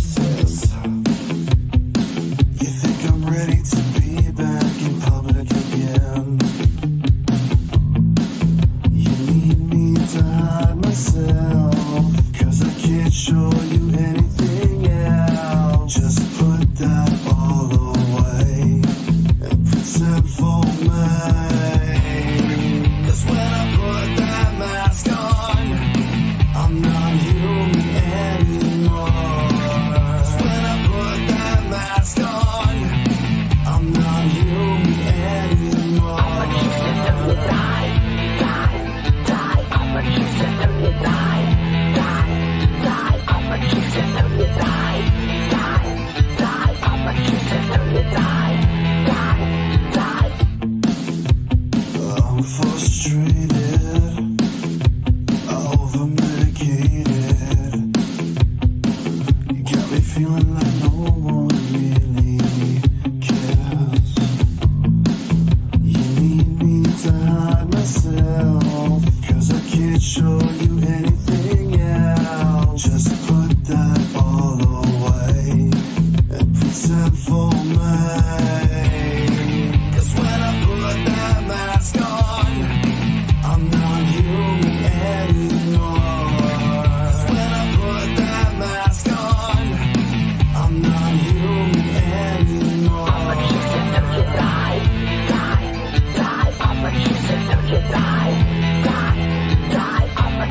psychosis. You think I'm ready to be back in public again? You need me to hide myself, 'cause I can't show you anything else. Just put that all away and pretend for me. 'Cause when I put that mask on, I'm not human anymore. 'Cause when I put that mask on, I'm not human anymore. I'ma kiss it till you die, die, die. I'ma kiss it till you die, die, die. I'ma kiss it till you die, die, die. I'ma kiss it till you die, die, die. I'm frustrated, over-medicated. You got me feeling like no one really cares. You need me to hide myself, 'cause I can't show you anything else. Just put that all away and pretend for me. 'Cause when I put that mask on, I'm not human anymore. 'Cause when I put that mask on, I'm not human anymore. I'ma kiss it till you die, die, die. I'ma kiss it till you die, die, die. I'ma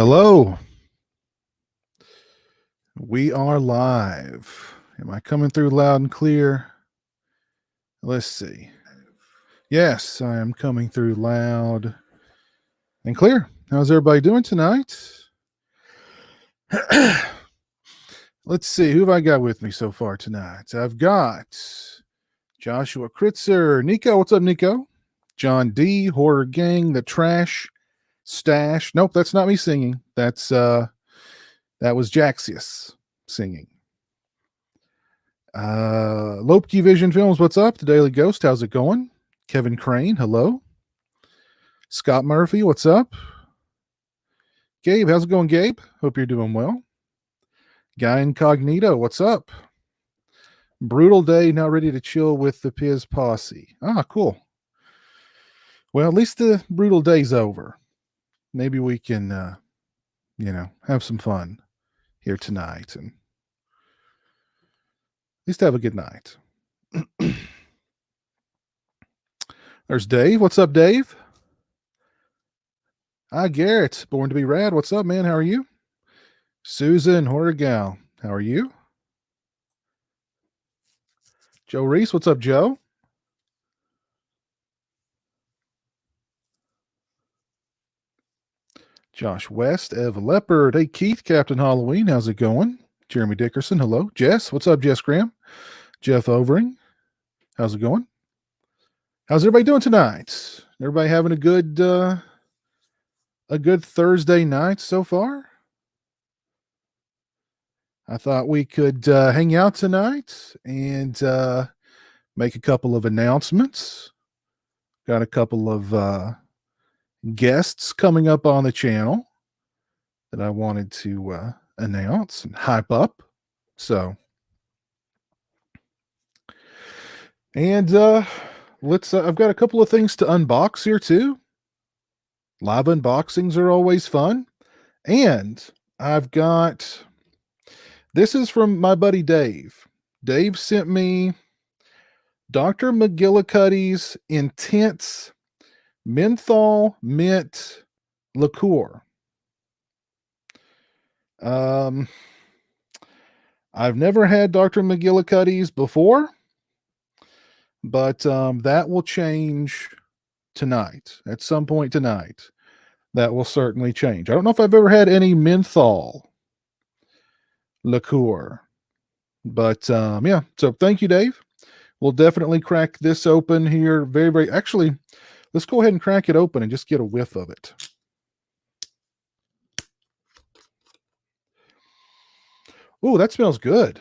Hello. We are live. Am I coming through loud and clear? Let's see. Yes, I am coming through loud and clear. How's everybody doing tonight? Let's see. Who have I got with me so far tonight? I've got Joshua Kritzer. Nico, what's up, Nico? John D, Horror Gang, The Trash Stash. Nope, that's not me singing. That was Jaxius singing. Lopke Vision Films, what's up? The Daily Ghost, how's it going? Kevin Crane, hello. Scott Murphy, what's up? Gabe, how's it going, Gabe? Hope you're doing well. Guy Incognito, what's up? Brutal day, now ready to chill with the Piz posse. Ah, cool. Well, at least the brutal day's over. Maybe we can, have some fun here tonight and at least have a good night. There's Dave. What's up, Dave? Hi, Garrett. Born to be rad. What's up, man? How are you? Susan Horrigal. How are you? Joe Reese. What's up, Joe? Josh West. Ev Leopard. Hey, Keith. Captain Halloween. How's it going? Jeremy Dickerson. Hello. Jess. What's up, Jess Graham? Jeff Overing. How's it going? How's everybody doing tonight? Everybody having a good Thursday night so far? I thought we could hang out tonight and make a couple of announcements. Got a couple of guests coming up on the channel that I wanted to announce and hype up. So, and let's. I've got a couple of things to unbox here too. Live unboxings are always fun, and I've got. This is from my buddy Dave. Dave sent me Dr. McGillicuddy's Intense Menthol Mint Liqueur. I've never had Dr. McGillicuddy's before, but that will change tonight. At some point tonight, that will certainly change. I don't know if I've ever had any menthol liqueur, but yeah. So thank you, Dave. We'll definitely crack this open here. Very, very. Actually, let's go ahead and crack it open and just get a whiff of it. Ooh, that smells good.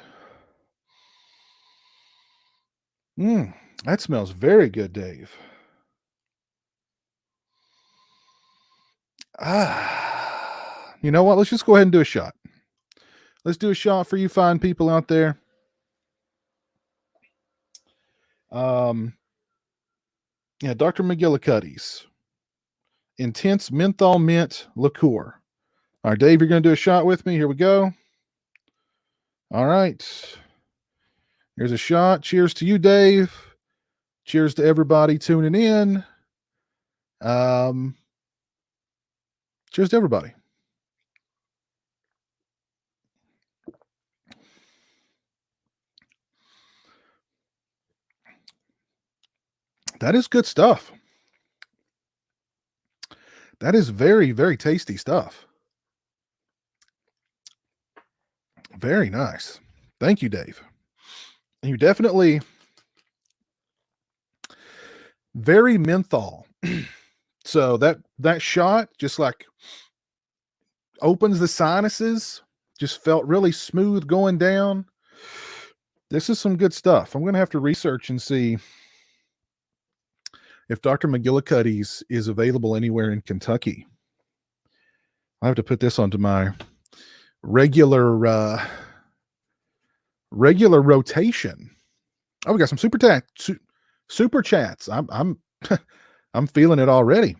That smells very good, Dave. You know what? Let's just go ahead and do a shot. Let's do a shot for you fine people out there. Yeah, Dr. McGillicuddy's Intense Menthol Mint Liqueur. All right, Dave, you're going to do a shot with me. Here we go. All right. Here's a shot. Cheers to you, Dave. Cheers to everybody tuning in. Cheers to everybody. That is good stuff. That is very, very tasty stuff. Very nice. Thank you, Dave. You definitely very menthol. So that shot just like opens the sinuses, just felt really smooth going down. This is some good stuff. I'm going to have to research and see if Dr. McGillicuddy's is available anywhere in Kentucky. I have to put this onto my regular rotation. Oh, we got some super chats. I'm I'm feeling it already.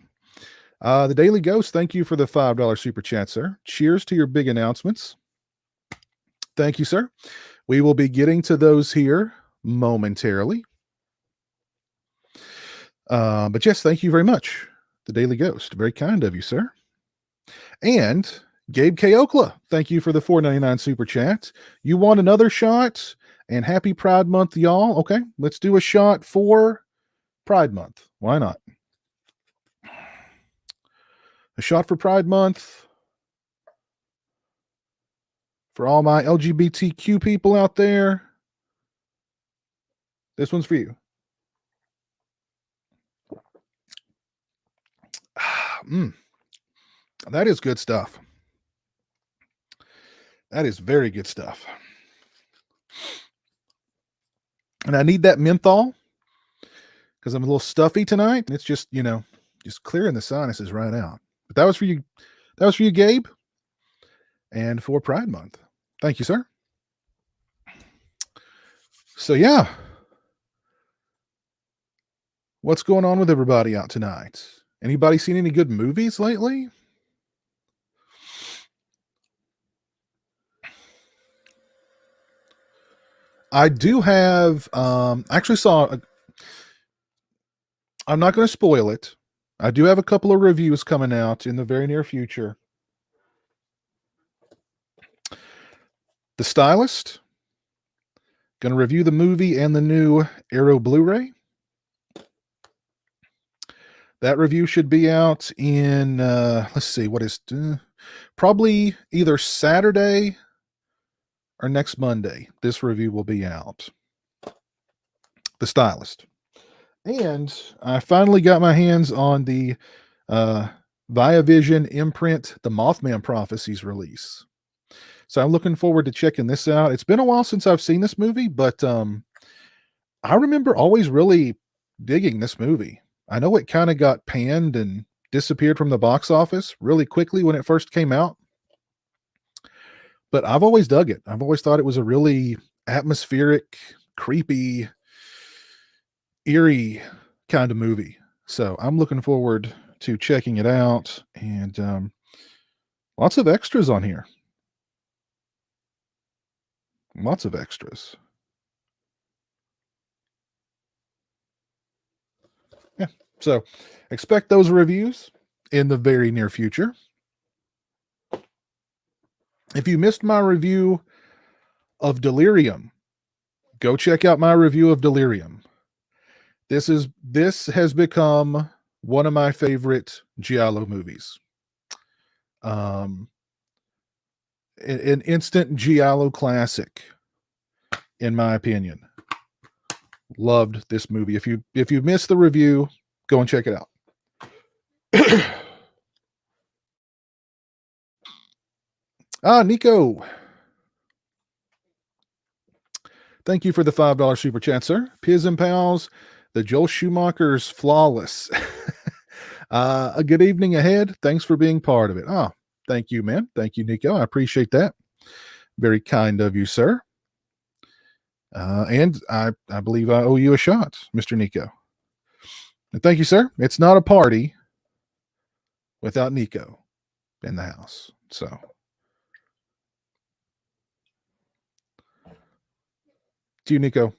The Daily Ghost, thank you for the $5 super chat, sir. Cheers to your big announcements. Thank you, sir. We will be getting to those here momentarily. But yes, thank you very much. The Daily Ghost, very kind of you, sir. And Gabe K. Okla, thank you for the $4.99 super chat. You want another shot? And happy Pride Month, y'all. Okay, let's do a shot for Pride Month. Why not? A shot for Pride Month. For all my LGBTQ people out there, this one's for you. That is good stuff. That is very good stuff. And I need that menthol because I'm a little stuffy tonight. It's just, just clearing the sinuses right out. But that was for you. That was for you, Gabe. And for Pride Month. Thank you, sir. So, yeah. What's going on with everybody out tonight? Anybody seen any good movies lately? I do have, actually saw, I'm not going to spoil it. I do have a couple of reviews coming out in the very near future. The Stylist. Going to review the movie and the new Arrow Blu-ray. That review should be out in, let's see, what is, probably either Saturday or next Monday. This review will be out. The Stylist. And I finally got my hands on the Viavision imprint, The Mothman Prophecies release. So I'm looking forward to checking this out. It's been a while since I've seen this movie, but I remember always really digging this movie. I know it kind of got panned and disappeared from the box office really quickly when it first came out, but I've always dug it. I've always thought it was a really atmospheric, creepy, eerie kind of movie. So I'm looking forward to checking it out, and lots of extras on here. Lots of extras. Yeah. So expect those reviews in the very near future. If you missed my review of Delirium, go check out my review of Delirium. This has become one of my favorite giallo movies. An instant giallo classic, in my opinion. Loved this movie. If you missed the review, go and check it out. Nico. Thank you for the $5 super chat, sir. Piz and Pals, the Joel Schumacher's flawless. A good evening ahead. Thanks for being part of it. Oh, thank you, man. Thank you, Nico. I appreciate that. Very kind of you, sir. And I believe I owe you a shot, Mr. Nico. And thank you, sir. It's not a party without Nico in the house. So to you, Nico.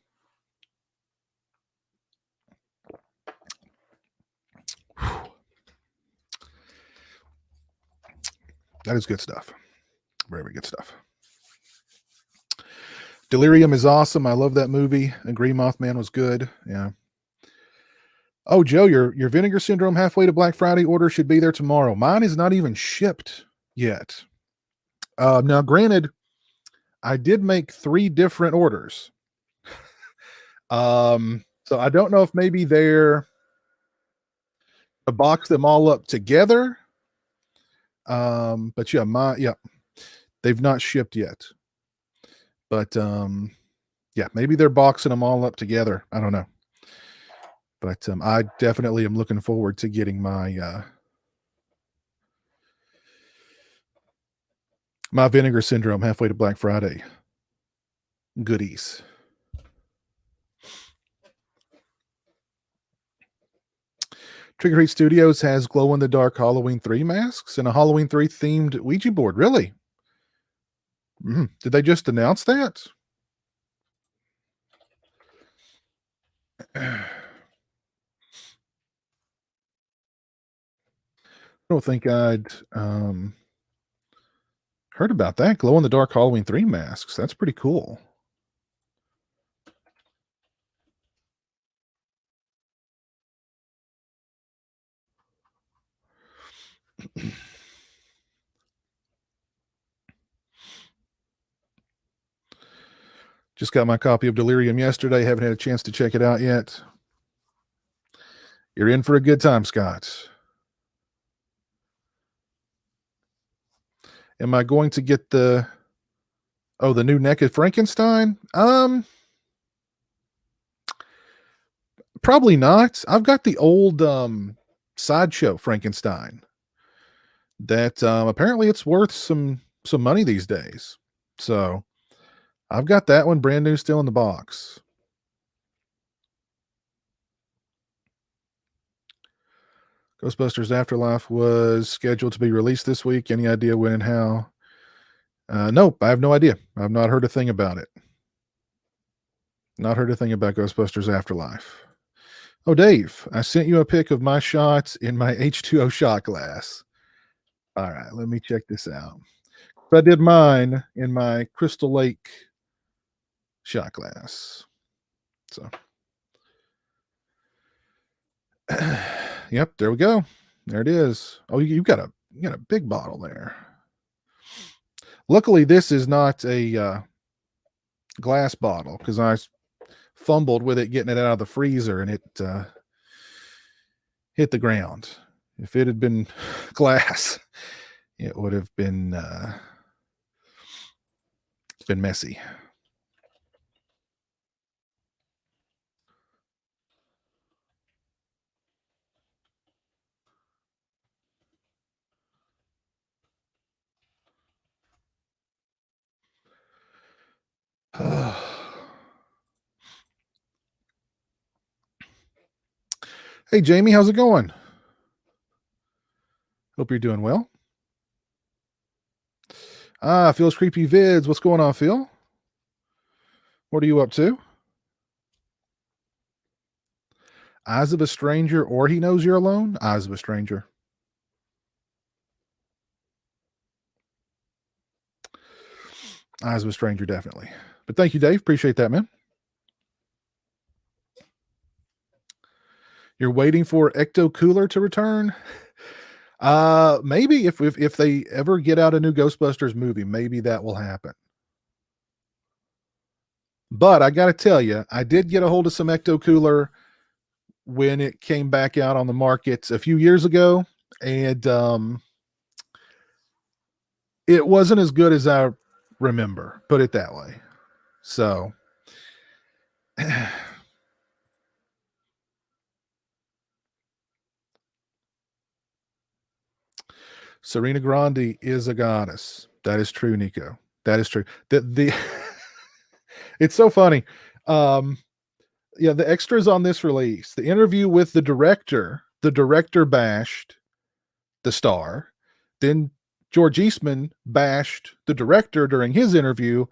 That is good stuff. Very, very good stuff. Delirium is awesome. I love that movie. Agree, Mothman was good. Yeah. Oh, Joe, your Vinegar Syndrome halfway to Black Friday order should be there tomorrow. Mine is not even shipped yet. Now, granted, I did make 3 different orders. So I don't know if maybe they're to box them all up together. But yeah, they've not shipped yet. But yeah, maybe they're boxing them all up together. I don't know. But I definitely am looking forward to getting my my Vinegar Syndrome halfway to Black Friday goodies. Trigger Heat Studios has glow-in-the-dark Halloween 3 masks and a Halloween 3 themed Ouija board. Really? Did they just announce that? I don't think I'd Heard about that. Glow in the dark Halloween 3 masks. That's pretty cool. Just got my copy of Delirium yesterday. Haven't had a chance to check it out yet. You're in for a good time, Scott. Am I going to get the new Naked Frankenstein? Probably not. I've got the old Sideshow Frankenstein that apparently it's worth some money these days. So I've got that one brand new still in the box. Ghostbusters Afterlife was scheduled to be released this week. Any idea when and how? Nope, I have no idea. I've not heard a thing about it. Not heard a thing about Ghostbusters Afterlife. Oh, Dave, I sent you a pic of my shots in my H2O shot glass. All right, let me check this out. I did mine in my Crystal Lake shot glass. So, yep, there we go. There it is. Oh, you got a big bottle there. Luckily, this is not a glass bottle because I fumbled with it getting it out of the freezer and it hit the ground. If it had been glass, it would have been messy. Hey, Jamie, how's it going? Hope you're doing well. Phil's Creepy Vids. What's going on, Phil? What are you up to? Eyes of a Stranger or He Knows You're Alone? Eyes of a Stranger. Eyes of a Stranger, definitely. But thank you, Dave. Appreciate that, man. You're waiting for Ecto Cooler to return? Maybe if they ever get out a new Ghostbusters movie, maybe that will happen. But I got to tell you, I did get a hold of some Ecto Cooler when it came back out on the market a few years ago, and it wasn't as good as I remember, put it that way. So Serena Grande is a goddess. That is true, Nico. That is true. The it's so funny. Yeah, the extras on this release, the interview with the director bashed the star. Then George Eastman bashed the director during his interview.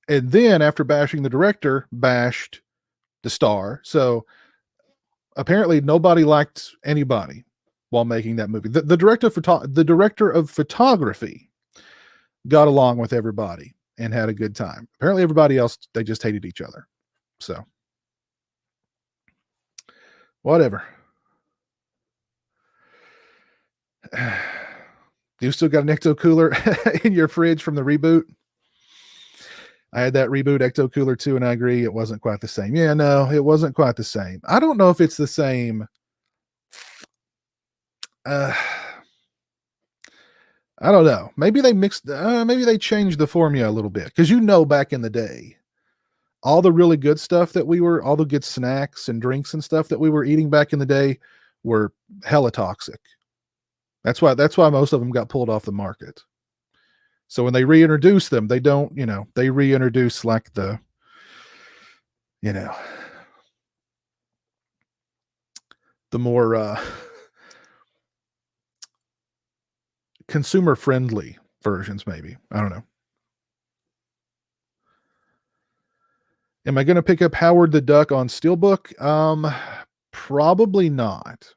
And then after bashing the director, bashed the star. So apparently nobody liked anybody while making that movie. The director of photography got along with everybody and had a good time. Apparently everybody else, they just hated each other. So whatever. You still got an Ecto Cooler in your fridge from the reboot? I had that reboot Ecto Cooler too, and I agree it wasn't quite the same. Yeah, no, it wasn't quite the same. I don't know if it's the same. I don't know. Maybe they maybe they changed the formula a little bit. Because back in the day, all the really good stuff all the good snacks and drinks and stuff that we were eating back in the day were hella toxic. That's why most of them got pulled off the market. So when they reintroduce them, they don't, they reintroduce like the, the more consumer friendly versions, maybe. I don't know. Am I going to pick up Howard the Duck on Steelbook? Probably not.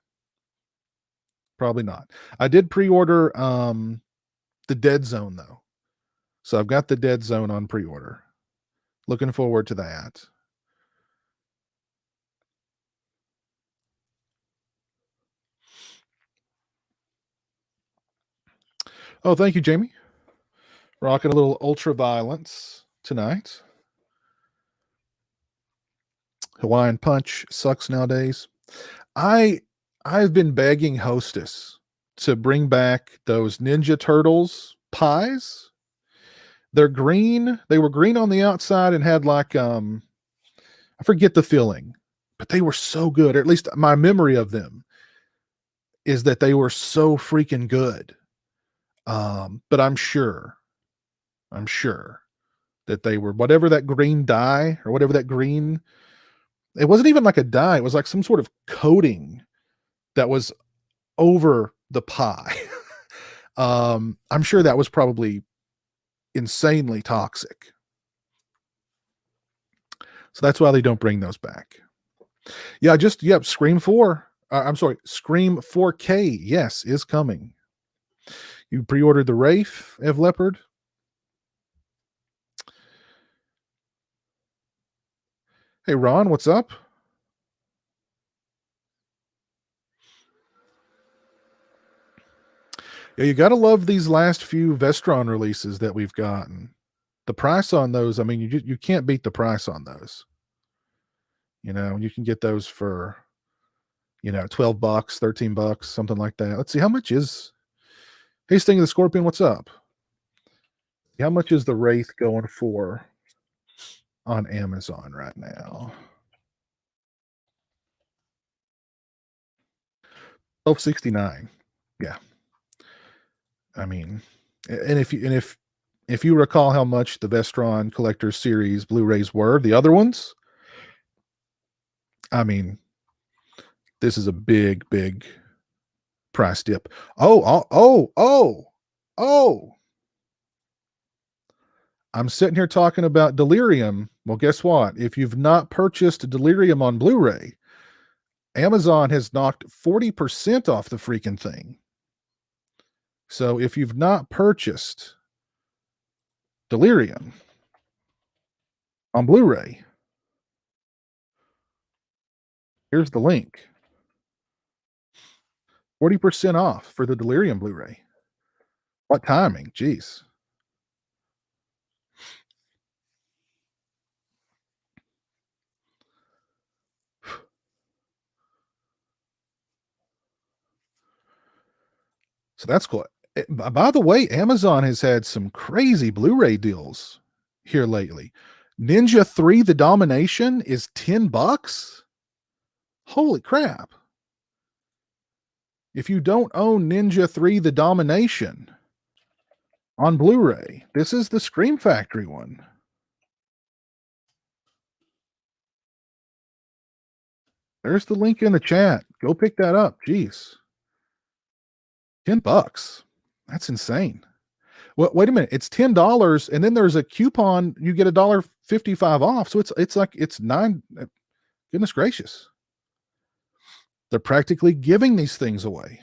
Probably not. I did pre-order the Dead Zone though. So I've got the Dead Zone on pre-order. Looking forward to that. Oh, thank you, Jamie. Rocking a little ultra violence tonight. Hawaiian Punch sucks nowadays. I've been begging Hostess to bring back those Ninja Turtles pies. They're green. They were green on the outside and had like I forget the filling, but they were so good. Or at least my memory of them is that they were so freaking good. But I'm sure that they were whatever that green dye or whatever that green. It wasn't even like a dye. It was like some sort of coating that was over the pie. I'm sure that was probably insanely toxic. So that's why they don't bring those back. Yeah, Scream 4. I'm sorry, Scream 4K, yes, is coming. You pre-ordered the Wraith, Ev Leopard? Hey, Ron, what's up? Yeah, you got to love these last few Vestron releases that we've gotten. The price on those, I mean, you can't beat the price on those. You know, you can get those for, 12 bucks, 13 bucks, something like that. Let's see, how much is Hey, Sting of the Scorpion, what's up? How much is the Wraith going for on Amazon right now? 1269. Yeah. I mean, and if you recall how much the Vestron Collector's Series Blu-rays were, the other ones, I mean, this is a big, big price dip. Oh. I'm sitting here talking about Delirium. Well, guess what? If you've not purchased Delirium on Blu-ray, Amazon has knocked 40% off the freaking thing. So if you've not purchased Delirium on Blu-ray, here's the link. 40% off for the Delirium Blu-ray. What timing? Jeez. So that's cool. By the way, Amazon has had some crazy Blu-ray deals here lately. Ninja 3 The Domination is 10 bucks. Holy crap. If you don't own Ninja 3 The Domination on Blu-ray, this is the Scream Factory one. There's the link in the chat. Go pick that up. Jeez. 10 bucks. That's insane. Well, wait a minute. It's $10 and then there's a coupon. You get $1.55 off. So it's nine. Goodness gracious. They're practically giving these things away.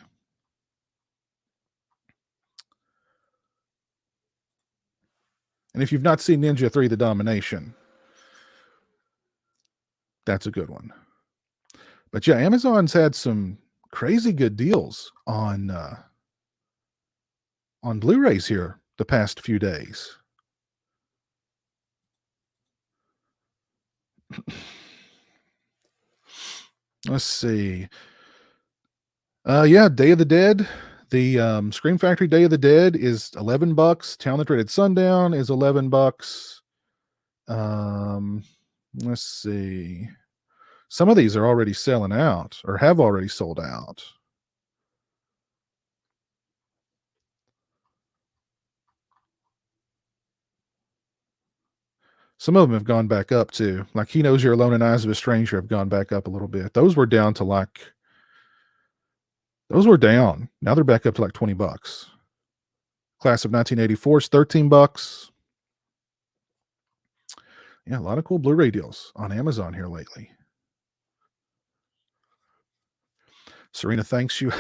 And if you've not seen Ninja 3 The Domination, that's a good one. But yeah, Amazon's had some crazy good deals on Blu-rays here the past few days. Let's see. Yeah, Day of the Dead. The Scream Factory Day of the Dead is 11 bucks. Town That Dreaded Sundown is 11 bucks. Let's see. Some of these are already selling out or have already sold out. Some of them have gone back up too. Like He Knows You're Alone in Eyes of a Stranger have gone back up a little bit. Those were down. Now they're back up to like 20 bucks. Class of 1984 is 13 bucks. Yeah, a lot of cool Blu-ray deals on Amazon here lately. Serena thanks you.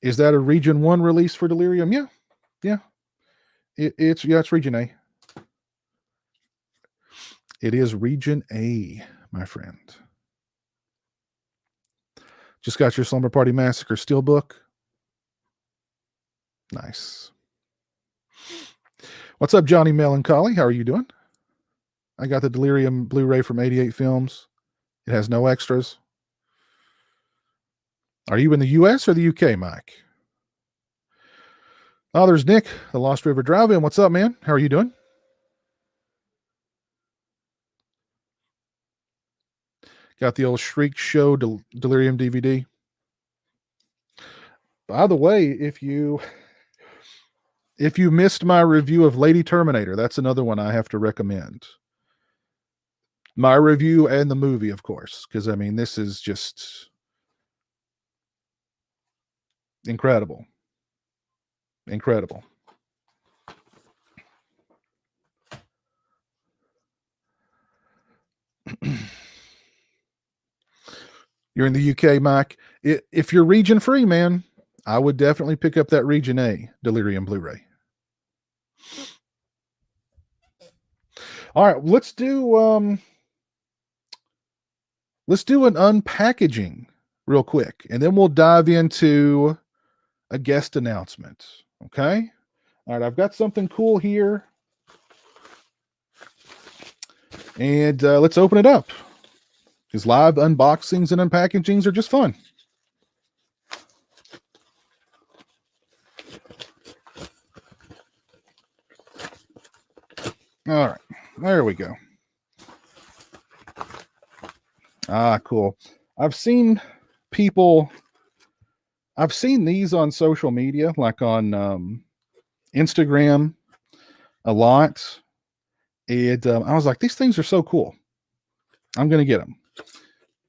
Is that a Region 1 release for Delirium? Yeah. Yeah. It's Region A. It is Region A, my friend. Just got your Slumber Party Massacre Steelbook. Nice. What's up, Johnny Melancholy? How are you doing? I got the Delirium Blu-ray from 88 Films. It has no extras. Are you in the US or the UK, Mike? Oh, there's Nick, the Lost River Drive-In. What's up, man? How are you doing? Got the old Shriek Show Delirium DVD. By the way, if you missed my review of Lady Terminator, that's another one I have to recommend. My review and the movie, of course, because I mean, this is just incredible. Incredible. You're in the UK, Mike. If you're region free, man, I would definitely pick up that Region A Delirium Blu-ray. All right, let's do an unpackaging real quick, and then we'll dive into a guest announcement. Okay. All right, I've got something cool here, and let's open it up. Because live unboxings and unpackagings are just fun. All right, there we go. Ah, cool. I've seen these on social media, like on Instagram a lot. And I was like, these things are so cool. I'm going to get them.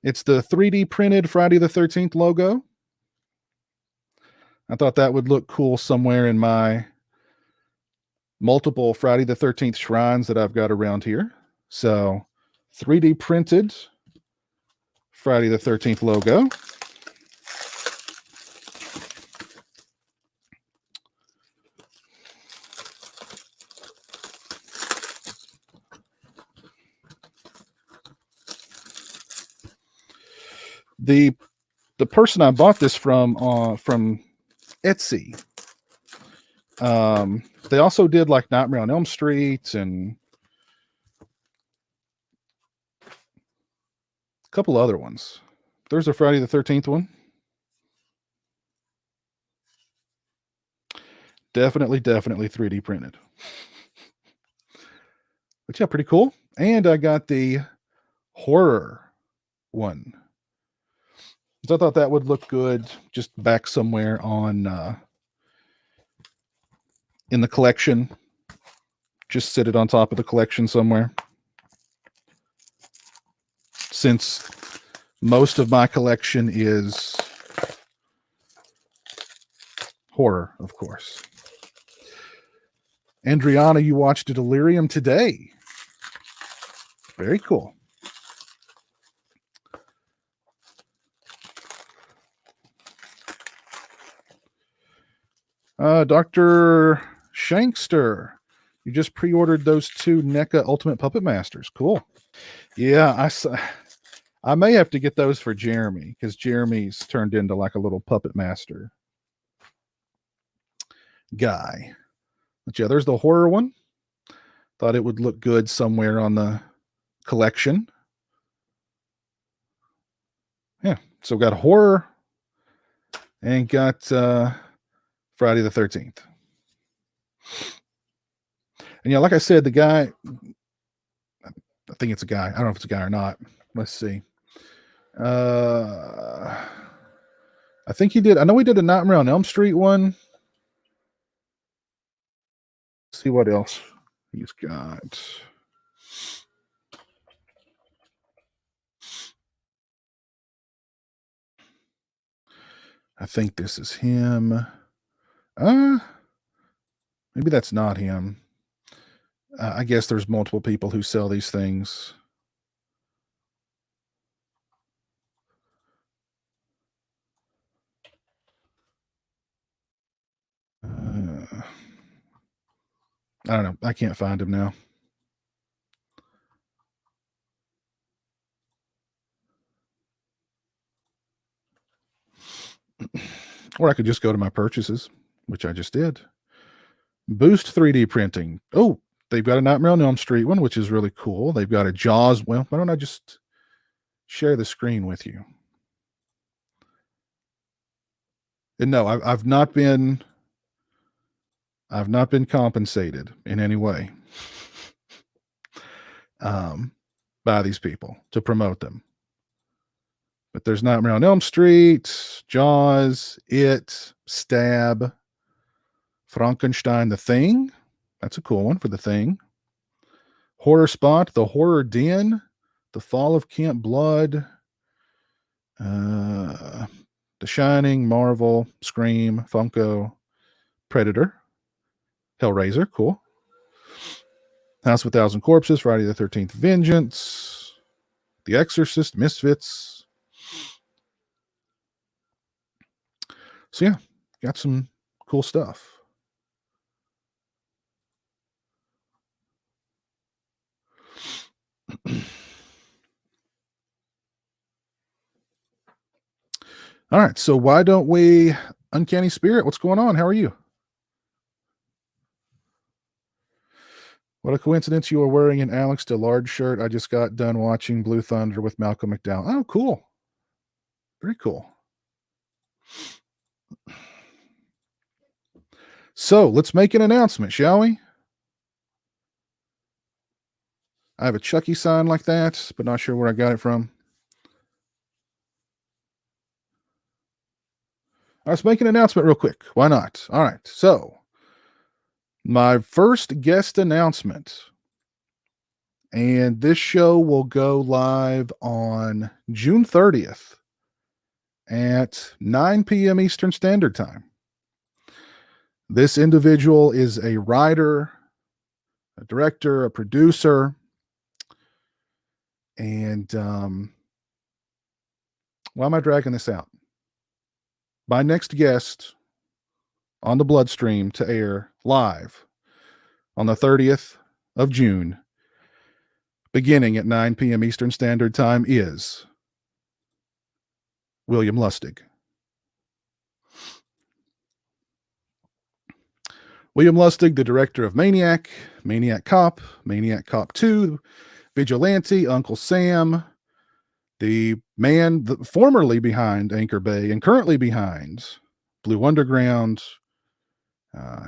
It's the 3D printed Friday the 13th logo. I thought that would look cool somewhere in my multiple Friday the 13th shrines that I've got around here. So 3D printed Friday the 13th logo. The person I bought this from Etsy, they also did like Nightmare on Elm Street and a couple other ones. There's a Friday the 13th one. Definitely 3D printed. But yeah, pretty cool. And I got the horror one. So I thought that would look good just back somewhere on in the collection. Just sit it on top of the collection somewhere. Since most of my collection is horror, of course. Andriana, you watched a Delirium today. Very cool. Dr. Shankster, you just pre-ordered those 2 NECA Ultimate Puppet Masters. Cool. Yeah, I may have to get those for Jeremy, because Jeremy's turned into like a little Puppet Master guy. But yeah, there's the horror one. Thought it would look good somewhere on the collection. Yeah, so got horror and got Friday the 13th. And yeah, like I said, the guy, I think it's a guy. I don't know if it's a guy or not. Let's see. I think he did. I know he did a Nightmare on Elm Street one. Let's see what else he's got. I think this is him. Maybe that's not him. I guess there's multiple people who sell these things. I don't know. I can't find him now. Or I could just go to my purchases, which I just did. Boost 3D printing. Oh, they've got a Nightmare on Elm Street one, which is really cool. They've got a Jaws. Well, why don't I just share the screen with you? And no, I've not been compensated in any way by these people to promote them. But there's Nightmare on Elm Street, Jaws, It, Stab, Frankenstein, The Thing. That's a cool one for The Thing. Horror Spot, The Horror Den, The Fall of Camp Blood, The Shining, Marvel, Scream, Funko, Predator, Hellraiser, cool. House of a Thousand Corpses, Friday the 13th, Vengeance, The Exorcist, Misfits. So yeah, got some cool stuff. All right, so why don't we Uncanny Spirit? What's going on? How are you? What a coincidence you are wearing an Alex DeLarge shirt. I just got done watching Blue Thunder with Malcolm McDowell. Oh, cool. Very cool. So let's make an announcement, shall we? I have a Chucky sign like that, but not sure where I got it from. Let's make an announcement real quick. Why not? All right. So my first guest announcement, and this show will go live on June 30th at 9 p.m. Eastern Standard Time. This individual is a writer, a director, a producer, and why am I dragging this out? My next guest on the Bloodstream to air live on the 30th of June, beginning at 9 p.m. Eastern Standard Time, is William Lustig. William Lustig, the director of Maniac, Maniac Cop 2, Vigilante, Uncle Sam, the man formerly behind Anchor Bay and currently behind Blue Underground.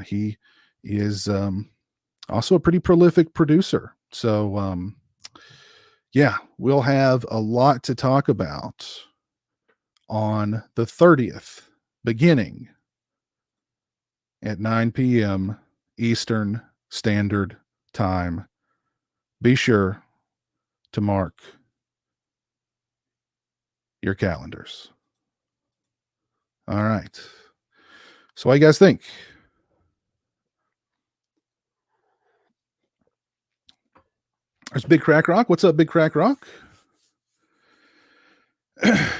He is also a pretty prolific producer. So, yeah, we'll have a lot to talk about on the 30th, beginning at 9 p.m. Eastern Standard Time. Be sure to mark your calendars. All right. So what do you guys think? There's Big Crack Rock. What's up, Big Crack Rock?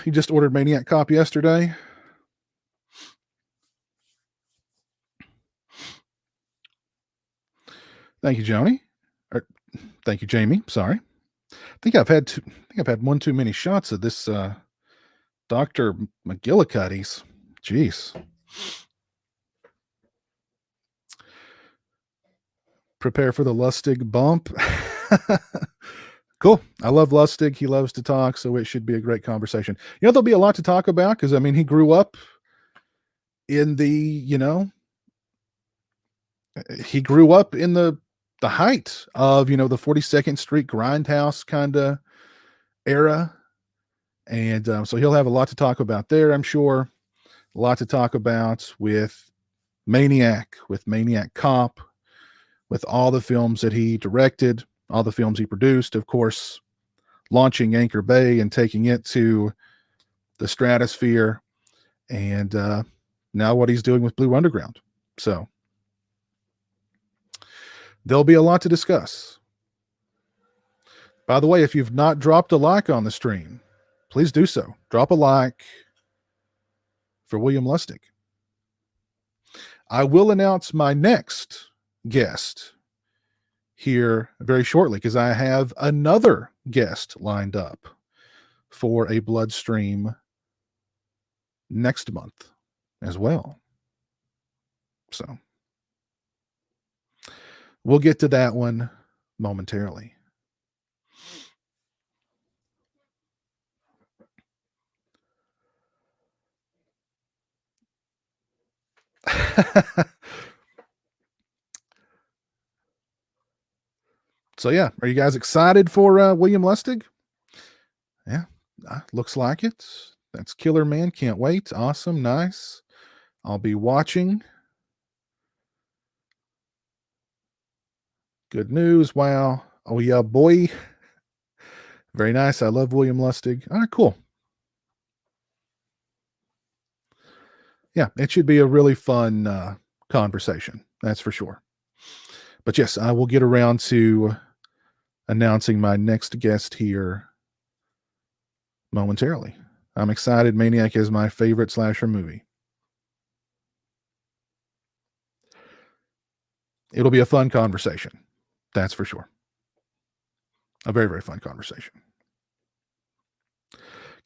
You just ordered Maniac Cop yesterday. Thank you, Joni. Thank you, Jamie. Sorry. I think I've had one too many shots of this Dr. McGillicuddy's. Jeez. Prepare for the Lustig bump. Cool. I love Lustig. He loves to talk, so it should be a great conversation. You know, there'll be a lot to talk about because, I mean, he grew up in the height of, the 42nd Street Grindhouse kind of era. And so he'll have a lot to talk about there, I'm sure. A lot to talk about with Maniac, with Maniac Cop, with all the films that he directed, all the films he produced, of course, launching Anchor Bay and taking it to the stratosphere, and now what he's doing with Blue Underground. So there'll be a lot to discuss. By the way, if you've not dropped a like on the stream, please do so. Drop a like for William Lustig. I will announce my next guest here very shortly because I have another guest lined up for a Bloodstream next month as well. So we'll get to that one momentarily. So yeah, are you guys excited for William Lustig? Yeah, looks like it. That's Killer Man. Can't wait. Awesome. Nice. I'll be watching. Good news. Wow. Oh yeah, boy. Very nice. I love William Lustig. All right, cool. Yeah, it should be a really fun conversation. That's for sure. But yes, I will get around to announcing my next guest here momentarily. I'm excited. Maniac is my favorite slasher movie. It'll be a fun conversation. That's for sure. A very, very fun conversation.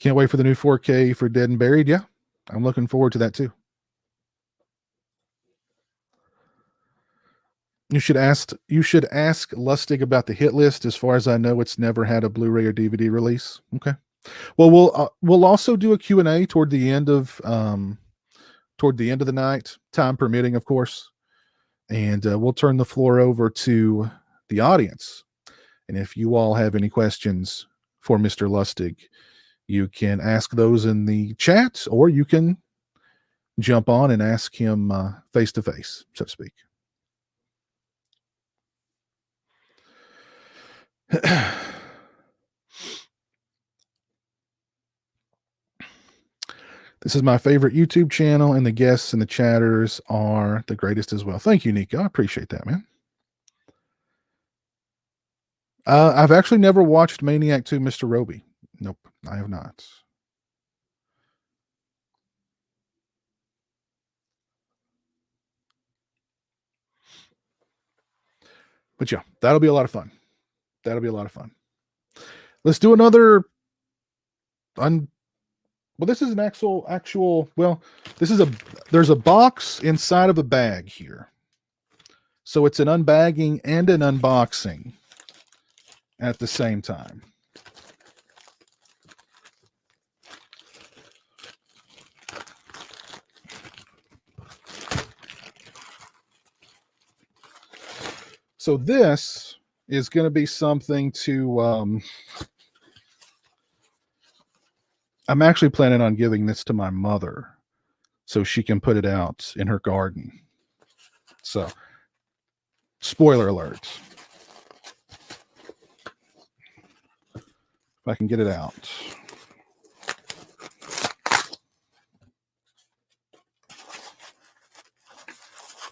Can't wait for the new 4K for Dead and Buried. Yeah, I'm looking forward to that too. You should ask Lustig about the hit list. As far as I know, it's never had a Blu-ray or DVD release. Okay. Well, we'll also do a Q&A toward the end of the night, time permitting, of course. And we'll turn the floor over to the audience. And if you all have any questions for Mr. Lustig, you can ask those in the chat, or you can jump on and ask him face to face, so to speak. This is my favorite YouTube channel, and the guests and the chatters are the greatest as well. Thank you, Nico. I appreciate that, man. I've actually never watched Maniac 2, Mr. Roby. Nope, I have not. But yeah, that'll be a lot of fun. That'll be a lot of fun. Let's do another. Well, this is an actual. Well, this is there's a box inside of a bag here, so it's an unbagging and an unboxing at the same time. So this is going to be something to. I'm actually planning on giving this to my mother so she can put it out in her garden. So, spoiler alert. If I can get it out.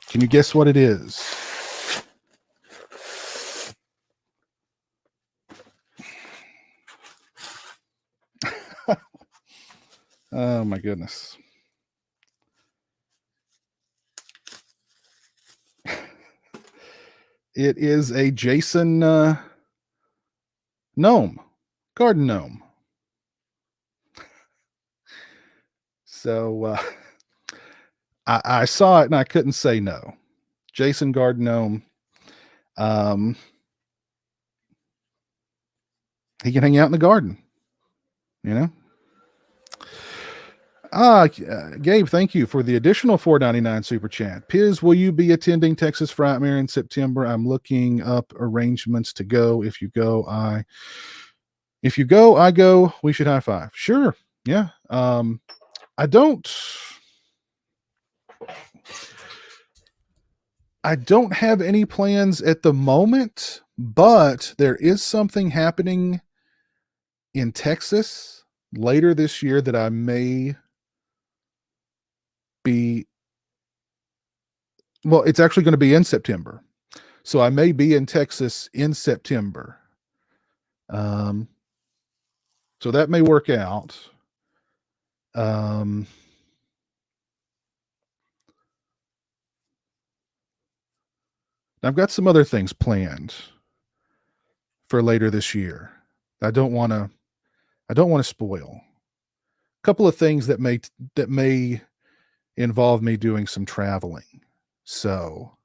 Can you guess what it is? Oh my goodness. It is a Jason gnome, garden gnome. So I saw it and I couldn't say no. Jason garden gnome. He can hang out in the garden, you know. Gabe, thank you for the additional $4.99 super chat. Piz, will you be attending Texas Frightmare in September? I'm looking up arrangements to go. If you go, I go. We should high five. Sure. Yeah. I don't have any plans at the moment, but there is something happening in Texas later this year that I may be. Well, it's actually going to be in September. So I may be in Texas in September. So that may work out. I've got some other things planned for later this year. I don't want to spoil. A couple of things that may involve me doing some traveling. So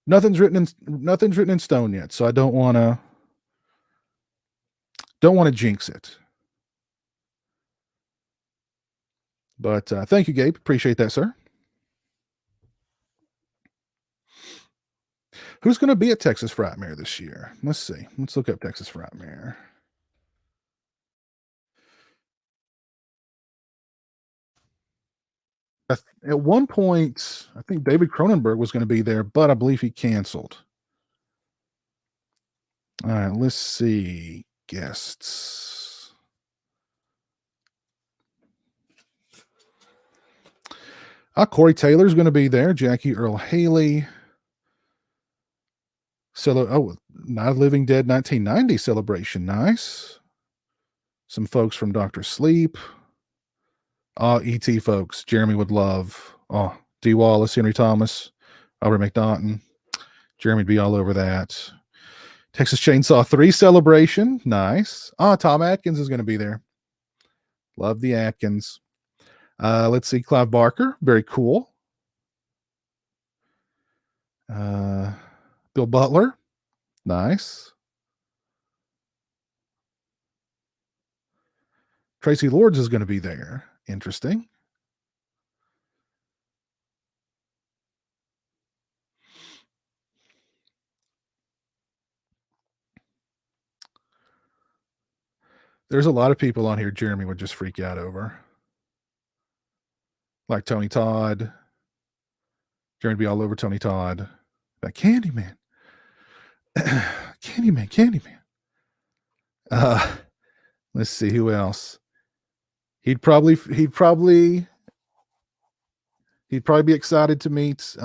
nothing's written in stone yet. So I don't want to jinx it. But thank you, Gabe. Appreciate that, sir. Who's going to be at Texas Frightmare this year? Let's see. Let's look up Texas Frightmare. At one point, I think David Cronenberg was going to be there, but I believe he canceled. All right, let's see. Guests. Corey Taylor's going to be there. Jackie Earl Haley. Night of Living Dead 1990 celebration. Nice. Some folks from Dr. Sleep. E.T. folks. Jeremy would love. D. Wallace, Henry Thomas, Albert McNaughton. Jeremy would be all over that. Texas Chainsaw 3 celebration. Nice. Tom Atkins is going to be there. Love the Atkins. Let's see. Clive Barker. Very cool. Bill Butler. Nice. Tracy Lords is going to be there. Interesting. There's a lot of people on here Jeremy would just freak out over. Like Tony Todd. Jeremy would be all over Tony Todd. Like Candyman. Candyman. Let's see who else. He'd probably be excited to meet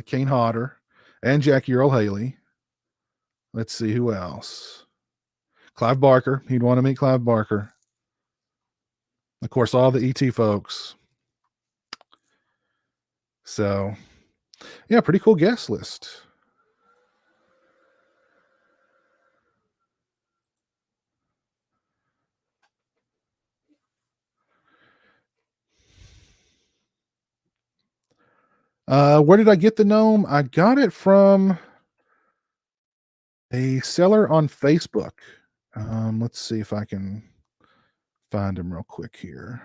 Kane Hodder and Jackie Earl Haley. Let's see who else. Clive Barker. He'd want to meet Clive Barker. Of course, all the ET folks. So, yeah, pretty cool guest list. Where did I get the gnome? I got it from a seller on Facebook. Let's see if I can find him real quick here.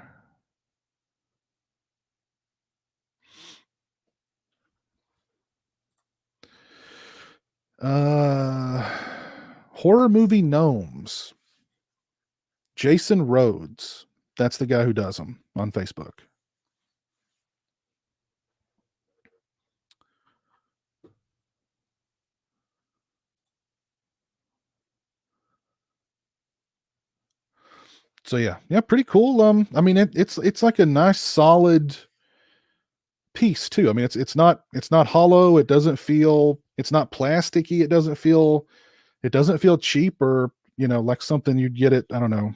Horror movie gnomes. Jason Rhodes. That's the guy who does them on Facebook. So yeah, pretty cool. I mean, it's like a nice solid piece too. I mean, it's not hollow. It doesn't feel. It's not plasticky. It doesn't feel cheap or like something you'd get at, I don't know,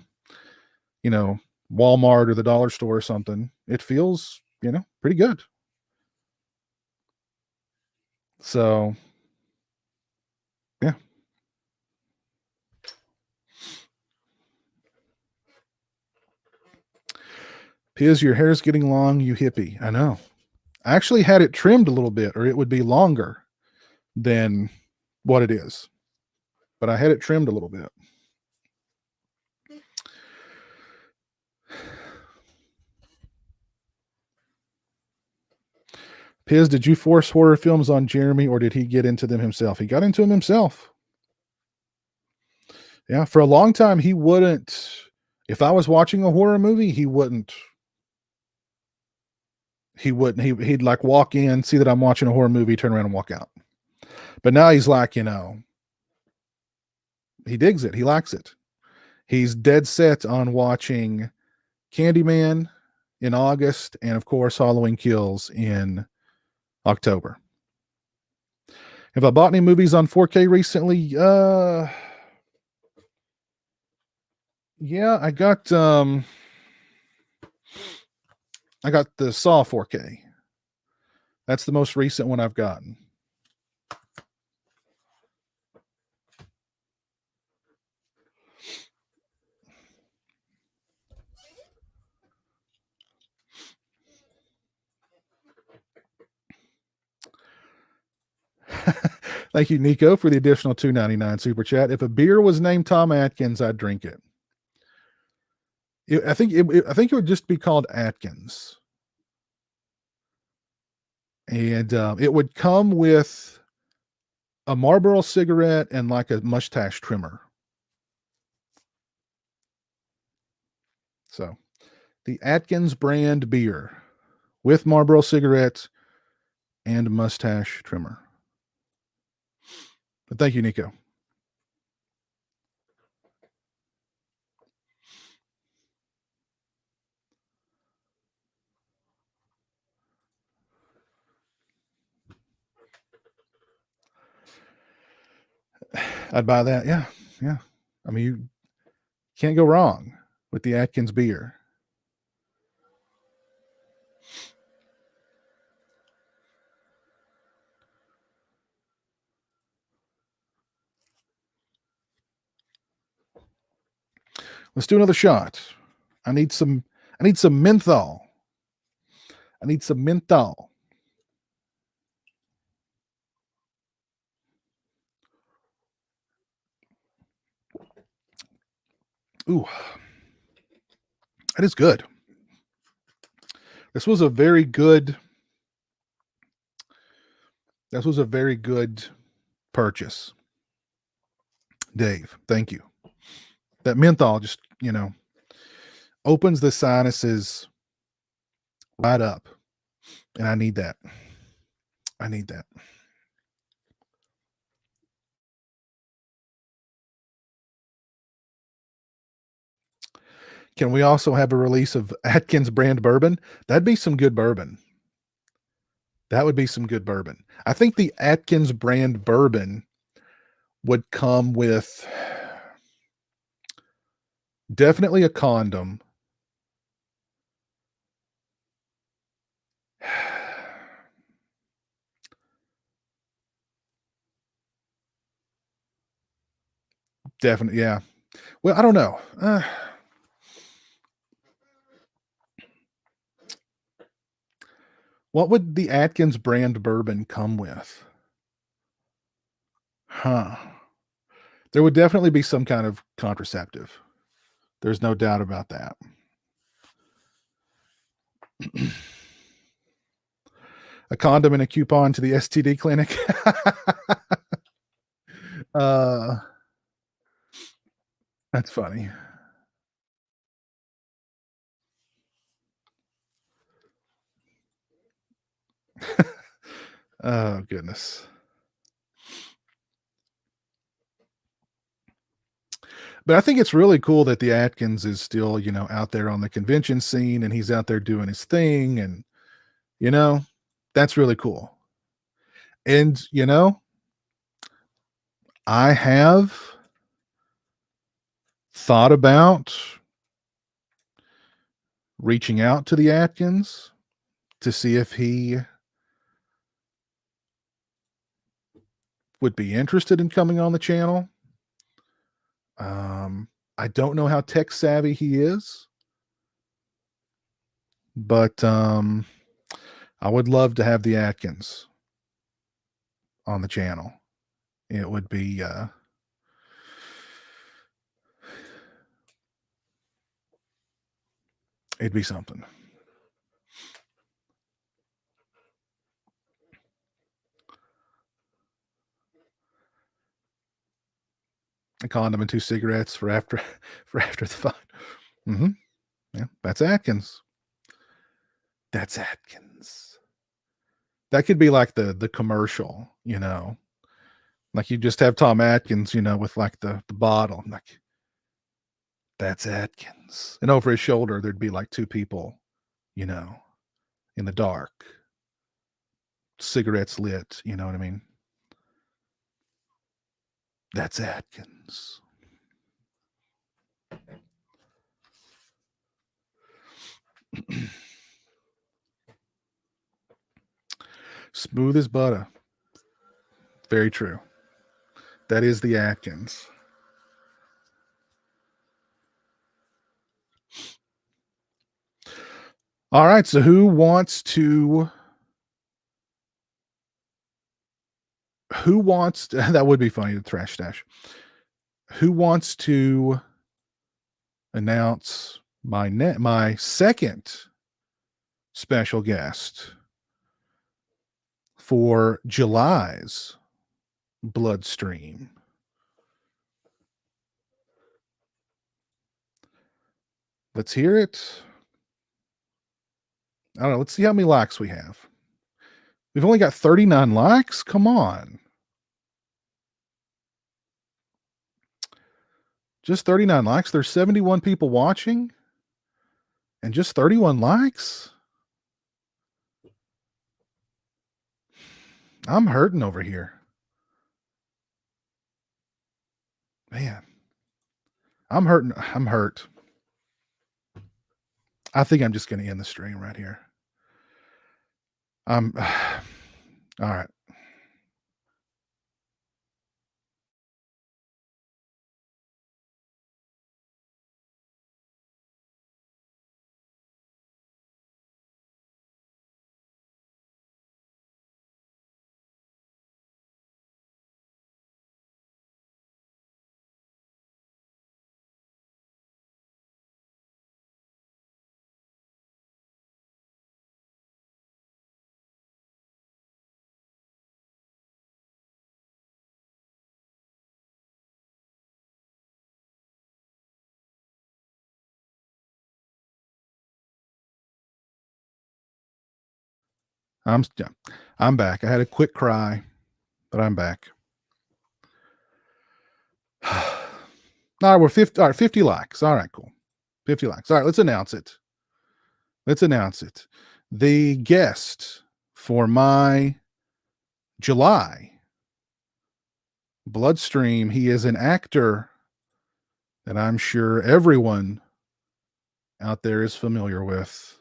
Walmart or the dollar store or something. It feels pretty good. So yeah. Piz, your hair's getting long, you hippie. I know. I actually had it trimmed a little bit, or it would be longer than what it is. But I had it trimmed a little bit. Piz, did you force horror films on Jeremy, or did he get into them himself? He got into them himself. Yeah, for a long time, he wouldn't. If I was watching a horror movie, he wouldn't. He'd like walk in, see that I'm watching a horror movie, turn around and walk out. But now he's like, he digs it. He likes it. He's dead set on watching Candyman in August, and of course, Halloween Kills in October. Have I bought any movies on 4K recently? Yeah, I got the Saw 4K. That's the most recent one I've gotten. Thank you, Nico, for the additional $2.99 super chat. If a beer was named Tom Atkins, I'd drink it. I think it would just be called Atkins, and it would come with a Marlboro cigarette and like a mustache trimmer. So, the Atkins brand beer with Marlboro cigarettes and mustache trimmer. But thank you, Nico. I'd buy that. Yeah. Yeah. I mean, you can't go wrong with the Atkins beer. Let's do another shot. I need some menthol. I need some menthol. Ooh. That is good. This was a very good purchase. Dave, thank you. That menthol just, opens the sinuses right up. And I need that. Can we also have a release of Atkins brand bourbon? That'd be some good bourbon. That would be some good bourbon. I think the Atkins brand bourbon would come with definitely a condom. Definitely, yeah. Well, I don't know. What would the Atkins brand bourbon come with? Huh. There would definitely be some kind of contraceptive. There's no doubt about that. A condom and a coupon to the STD clinic. That's funny. Oh, goodness. But I think it's really cool that the Atkins is still, out there on the convention scene and he's out there doing his thing. And, that's really cool. And, I have thought about reaching out to the Atkins to see if he would be interested in coming on the channel. I don't know how tech savvy he is, but I would love to have the Atkins on the channel. It would be it'd be something. A condom and 2 cigarettes for after the fight. Mm-hmm. Yeah, that's Atkins. That's Atkins. That could be like the commercial, like you just have Tom Atkins, with like the bottle, like that's Atkins, and over his shoulder there'd be like 2 people, in the dark, cigarettes lit. You know what I mean? That's Atkins. Smooth as butter. Very true. That is the Atkins. All right, so who wants that would be funny, the trash stash. Who wants to announce my second special guest for July's Bloodstream? Let's hear it. I don't know. Let's see how many likes we have. We've only got 39 likes. Come on. Just 39 likes. There's 71 people watching and just 31 likes. I'm hurting over here. Man. I'm hurting. I'm hurt. I think I'm just going to end the stream right here. All right. I'm back. I had a quick cry, but I'm back. All right, we're 50. All right, 50 likes. All right, cool. 50 likes. All right, let's announce it. The guest for my July Bloodstream, he is an actor that I'm sure everyone out there is familiar with.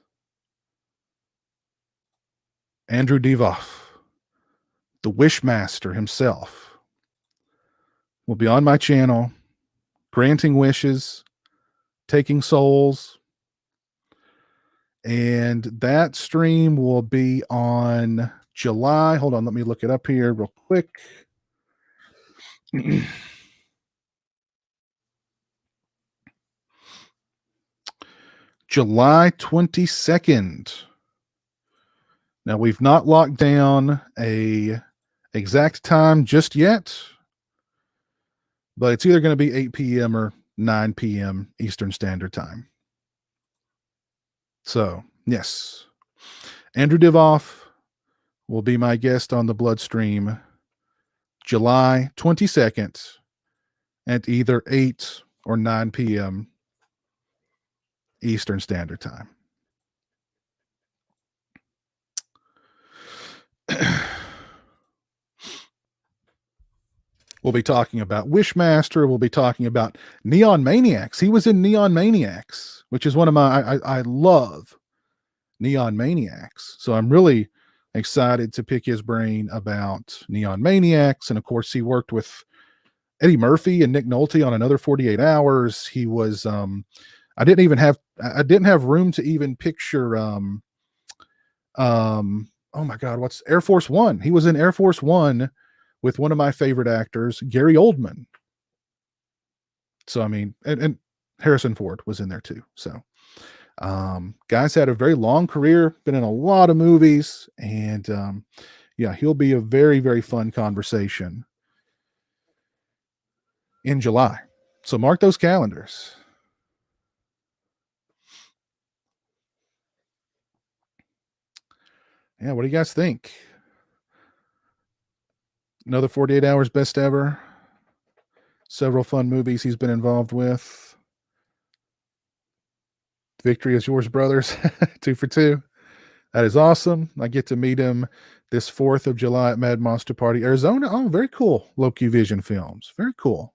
Andrew Divoff, the Wishmaster himself, will be on my channel, granting wishes, taking souls, and that stream will be on July. Hold on, let me look it up here real quick. July 22nd. Now, we've not locked down a exact time just yet, but it's either going to be 8 p.m. or 9 p.m. Eastern Standard Time. So, yes, Andrew Divoff will be my guest on the Bloodstream July 22nd at either 8 or 9 p.m. Eastern Standard Time. We'll be talking about Wishmaster. We'll be talking about Neon Maniacs. He was in Neon Maniacs, which is one of my, I love Neon Maniacs. So I'm really excited to pick his brain about Neon Maniacs. And of course, he worked with Eddie Murphy and Nick Nolte on Another 48 Hours. He was, I didn't have room to even picture, oh my God, what's Air Force One? He was in Air Force One with one of my favorite actors, Gary Oldman. So, I mean, and Harrison Ford was in there too. So, guy's had a very long career, been in a lot of movies, and yeah, he'll be a very, very fun conversation in July. So mark those calendars. Yeah, what do you guys think? Another 48 Hours best ever. Several fun movies he's been involved with. Victory is yours, brothers. 2 for 2. That is awesome. I get to meet him this 4th of July at Mad Monster Party, Arizona. Oh, very cool. Low-Q Vision Films. Very cool.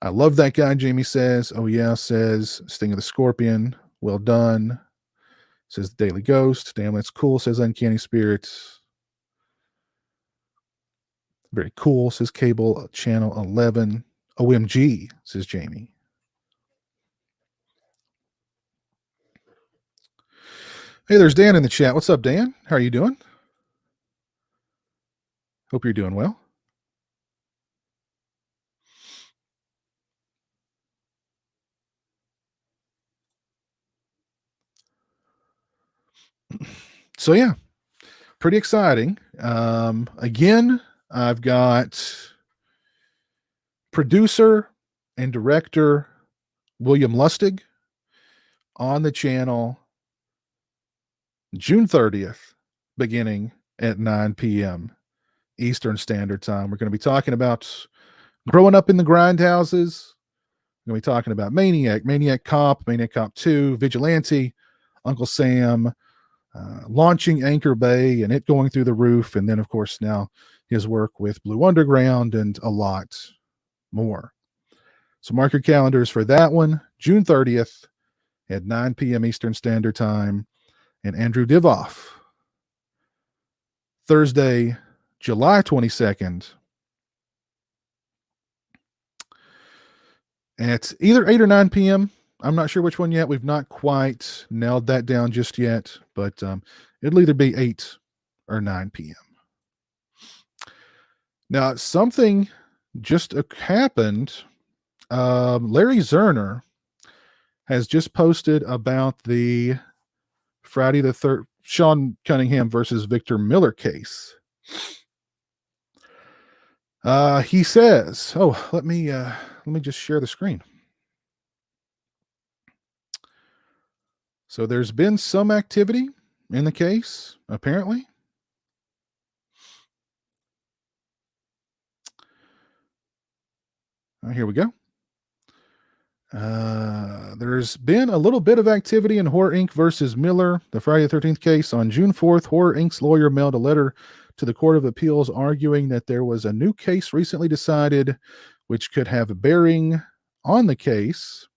I love that guy, Jamie says. Oh, yeah, says Sting of the Scorpion. Well done. says the Daily Ghost. Damn, that's cool, says Uncanny Spirits. Very cool, says Cable Channel 11. OMG, says Jamie. Hey, there's Dan in the chat. What's up, Dan? How are you doing? Hope you're doing well. So yeah, pretty exciting. Again, I've got producer and director William Lustig on the channel June 30th, beginning at 9 p.m. Eastern Standard Time. We're going to be talking about growing up in the grindhouses. We're going to be talking about Maniac, Maniac Cop 2, Vigilante, Uncle Sam, launching Anchor Bay and it going through the roof. And then, of course, now his work with Blue Underground and a lot more. So mark your calendars for that one, June 30th at 9 p.m. Eastern Standard Time. And Andrew Divoff, Thursday, July 22nd at either 8 or 9 p.m. I'm not sure which one yet. We've not quite nailed that down just yet, but it'll either be 8 or 9 p.m. Now, something just happened. Larry Zerner has just posted about the Friday the 3rd, Sean Cunningham versus Victor Miller case. He says, let me just share the screen. So there's been some activity in the case, apparently. Here we go. There's been a little bit of activity in Horror Inc. versus Miller, the Friday the 13th case. On June 4th, Horror Inc.'s lawyer mailed a letter to the Court of Appeals arguing that there was a new case recently decided which could have a bearing on the case.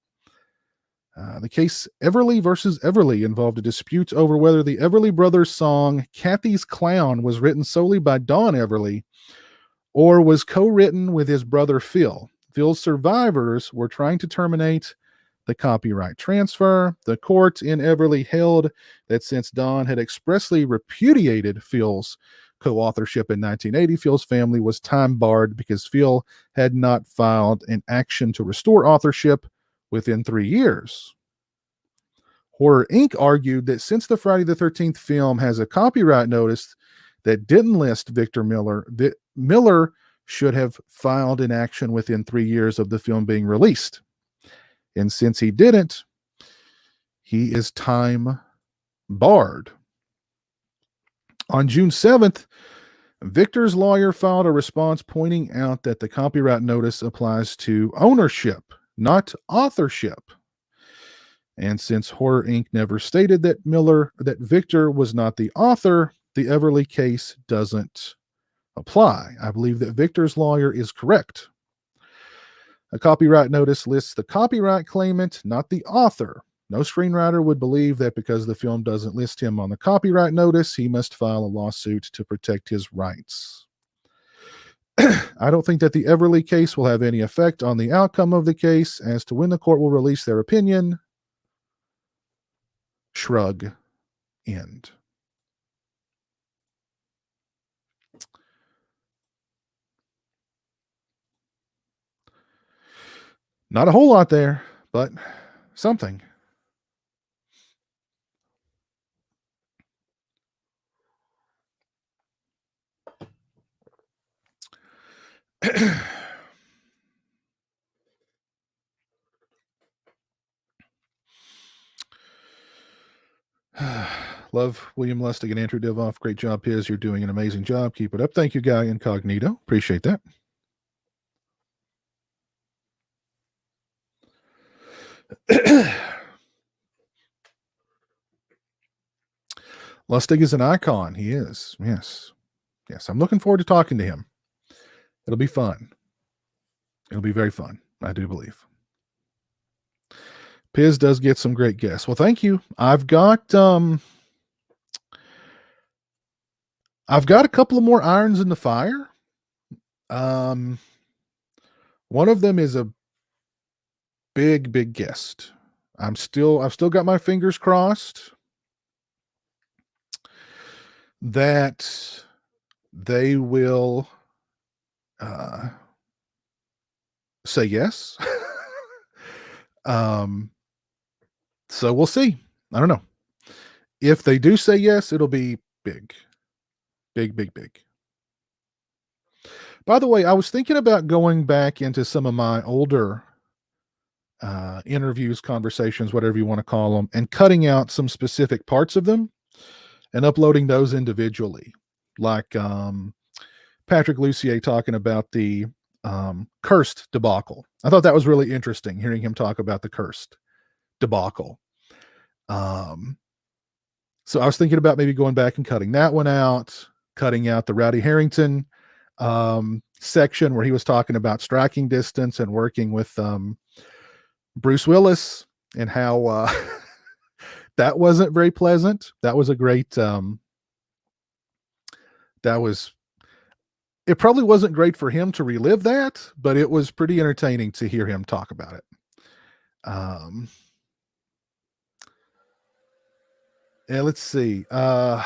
The case Everly versus Everly involved a dispute over whether the Everly Brothers song Kathy's Clown was written solely by Don Everly or was co-written with his brother Phil. Phil's survivors were trying to terminate the copyright transfer. The court in Everly held that since Don had expressly repudiated Phil's co-authorship in 1980, Phil's family was time barred because Phil had not filed an action to restore authorship within 3 years. Horror Inc. argued that since the Friday the 13th film has a copyright notice that didn't list Victor Miller, Miller should have filed an action within 3 years of the film being released. And since he didn't, he is time barred. On June 7th, Victor's lawyer filed a response pointing out that the copyright notice applies to ownership, not authorship. And since Horror Inc. never stated that Victor was not the author, the Everly case doesn't apply. I believe that Victor's lawyer is correct. A copyright notice lists the copyright claimant, not the author. No screenwriter would believe that because the film doesn't list him on the copyright notice, he must file a lawsuit to protect his rights. I don't think that the Everly case will have any effect on the outcome of the case. As to when the court will release their opinion, shrug, end. Not a whole lot there, but something. Love William Lustig and Andrew Divoff. Great job, Piz. You're doing an amazing job. Keep it up. Thank you, Guy Incognito. Appreciate that. Lustig is an icon. He is. Yes. Yes. I'm looking forward to talking to him. It'll be fun. It'll be very fun. I do believe. Piz does get some great guests. Well, thank you. I've got a couple of more irons in the fire. One of them is a big guest. I've still got my fingers crossed that they will say yes. So we'll see. I don't know. If they do say yes, it'll be big. Big. By the way, I was thinking about going back into some of my older interviews, conversations, whatever you want to call them, and cutting out some specific parts of them and uploading those individually. Like Patrick Lucier talking about the cursed debacle. I thought that was really interesting, hearing him talk about the cursed debacle. So I was thinking about maybe going back and cutting that one out, cutting out the Rowdy Harrington section where he was talking about striking distance and working with Bruce Willis, and how that wasn't very pleasant. That was a great it probably wasn't great for him to relive that, but it was pretty entertaining to hear him talk about it. Yeah, let's see. Of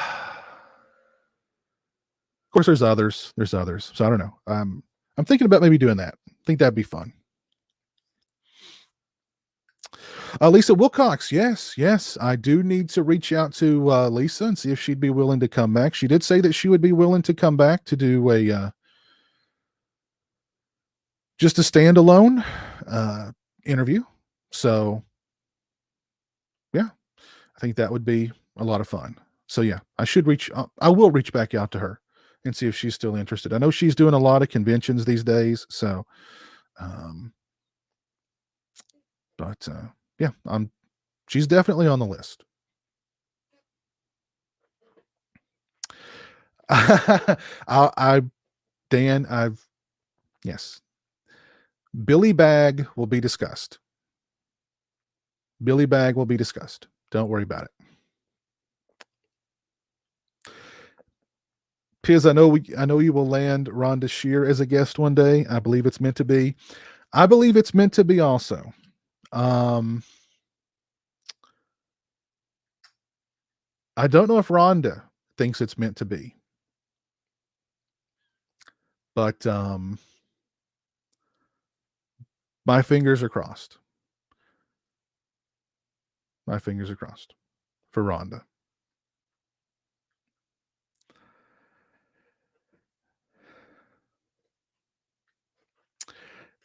course, there's others. So I don't know. I'm thinking about maybe doing that. I think that'd be fun. Lisa Wilcox, yes. I do need to reach out to Lisa and see if she'd be willing to come back. She did say that she would be willing to come back to do a just a standalone interview. So, yeah, I think that would be a lot of fun. So, yeah, I will reach back out to her and see if she's still interested. I know she's doing a lot of conventions these days. So, yeah, she's definitely on the list. Yes. Billy Bag will be discussed. Don't worry about it. Piz, I know you will land Rhonda Shear as a guest one day. I believe it's meant to be. I believe it's meant to be also. I don't know if Rhonda thinks it's meant to be. But my fingers are crossed. My fingers are crossed for Rhonda.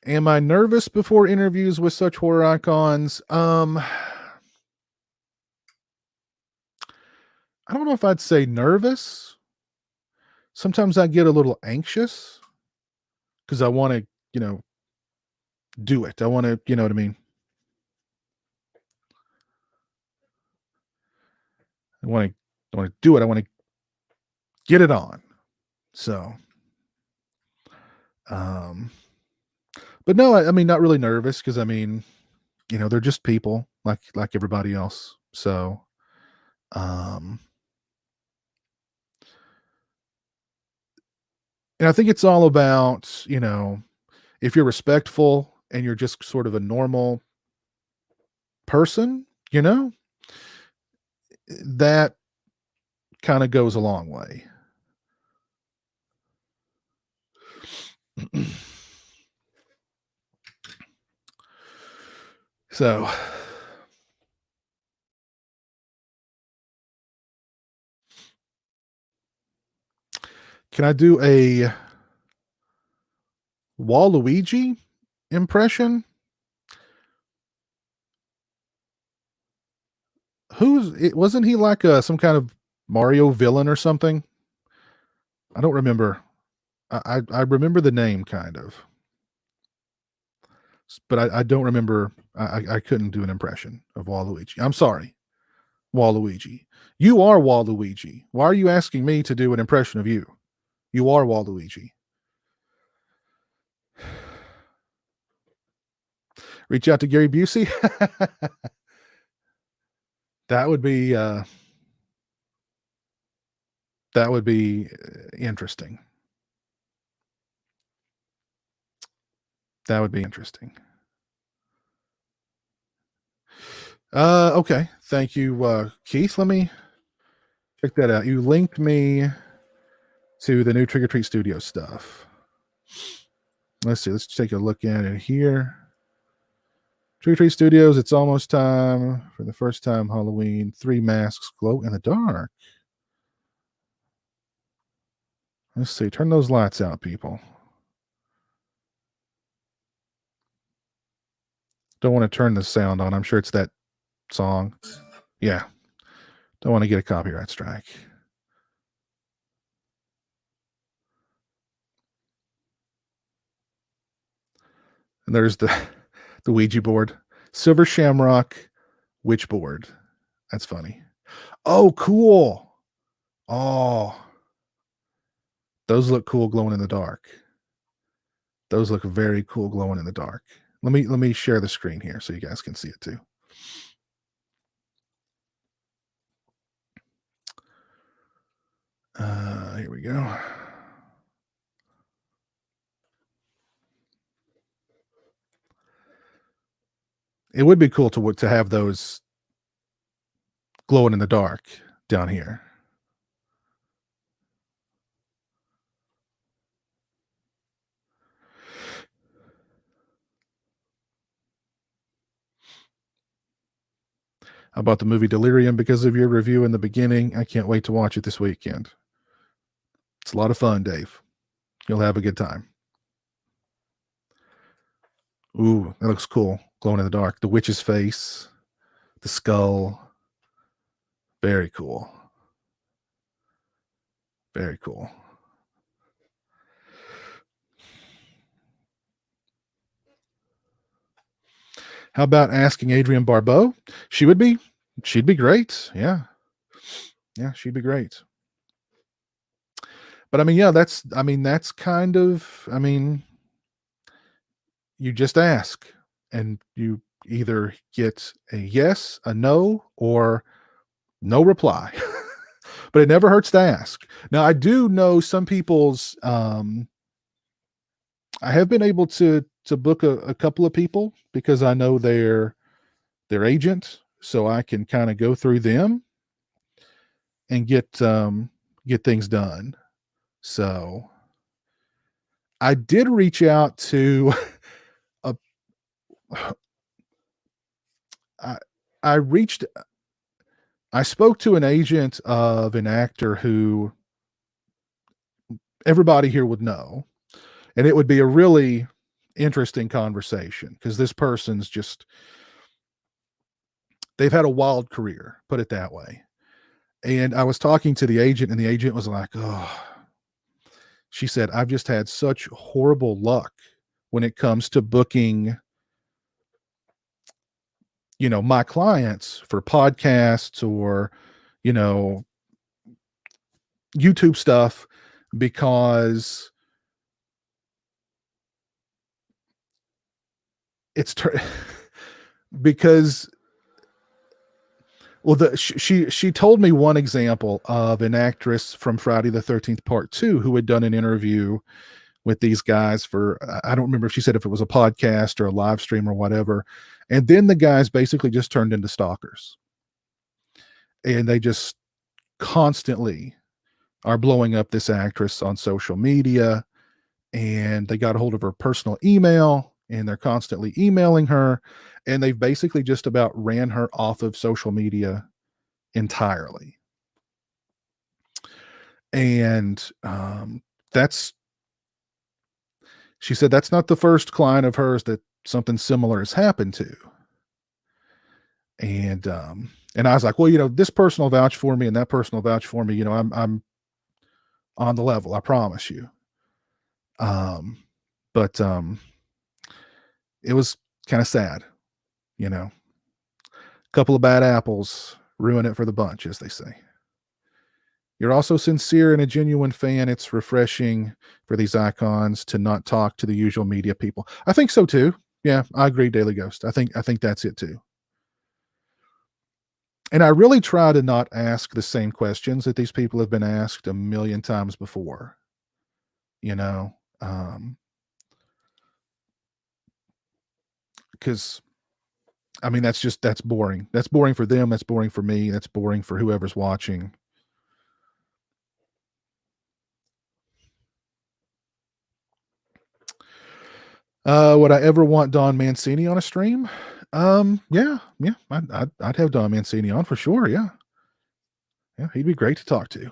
Am I nervous before interviews with such horror icons? I don't know if I'd say nervous. Sometimes I get a little anxious because I want to, do it. I want to, you know what I mean? I want to do it. I want to get it on. So, but no, I mean, not really nervous because I mean, they're just people like everybody else. So, and I think it's all about, if you're respectful and you're just sort of a normal person, that kind of goes a long way. So, can I do a Waluigi impression? Wasn't he like some kind of Mario villain or something? I don't remember. I remember the name kind of, but I don't remember. I couldn't do an impression of Waluigi. I'm sorry, Waluigi. You are Waluigi. Why are you asking me to do an impression of you? You are Waluigi. Reach out to Gary Busey. That would be interesting. That would be interesting. Okay. Thank you, Keith. Let me check that out. You linked me to the new Trick or Treat Studio stuff. Let's see. Let's take a look at it here. Trick or Treat Studios, it's almost time for the first time Halloween. 3 masks glow in the dark. Let's see. Turn those lights out, people. Don't want to turn the sound on. I'm sure it's that song. Yeah. Don't want to get a copyright strike. And there's the Ouija board. Silver Shamrock Witch board. That's funny. Oh, cool. Oh. Those look cool glowing in the dark. Those look very cool glowing in the dark. Let me share the screen here so you guys can see it too. Here we go. It would be cool to have those glowing in the dark down here. How about the movie Delirium because of your review in the beginning? I can't wait to watch it this weekend. It's a lot of fun, Dave. You'll have a good time. Ooh, that looks cool. Glowing in the dark. The witch's face, the skull. Very cool. Very cool. How about asking Adrienne Barbeau? She'd be great. Yeah. Yeah, she'd be great. But I mean, yeah, that's kind of, you just ask and you either get a yes, a no, or no reply. But it never hurts to ask. Now, I do know some people's, I have been able to book a couple of people because I know their agent, so I can kind of go through them and get things done. So I did reach out to I spoke to an agent of an actor who everybody here would know, and it would be a really interesting conversation because this person's just, they've had a wild career, put it that way. And I was talking to the agent, and the agent was like, oh, she said, I've just had such horrible luck when it comes to booking, my clients for podcasts or, YouTube stuff, because it's because, well, she told me one example of an actress from Friday the 13th Part 2 who had done an interview with these guys for, I don't remember if she said if it was a podcast or a live stream or whatever. And then the guys basically just turned into stalkers. And they just constantly are blowing up this actress on social media. And they got a hold of her personal email, and they're constantly emailing her. And they've basically just about ran her off of social media entirely. And she said that's not the first client of hers that something similar has happened to. And I was like, well, this person will vouch for me and that person will vouch for me. I'm on the level, I promise you. But it was kind of sad, a couple of bad apples ruin it for the bunch, as they say. You're also sincere and a genuine fan. It's refreshing for these icons to not talk to the usual media people. I think so too. Yeah, I agree, Daily Ghost. I think that's it too. And I really try to not ask the same questions that these people have been asked a million times before. You know, because I mean that's boring. That's boring for them. That's boring for me. That's boring for whoever's watching. Would I ever want Don Mancini on a stream? Yeah, I'd have Don Mancini on for sure. Yeah, he'd be great to talk to.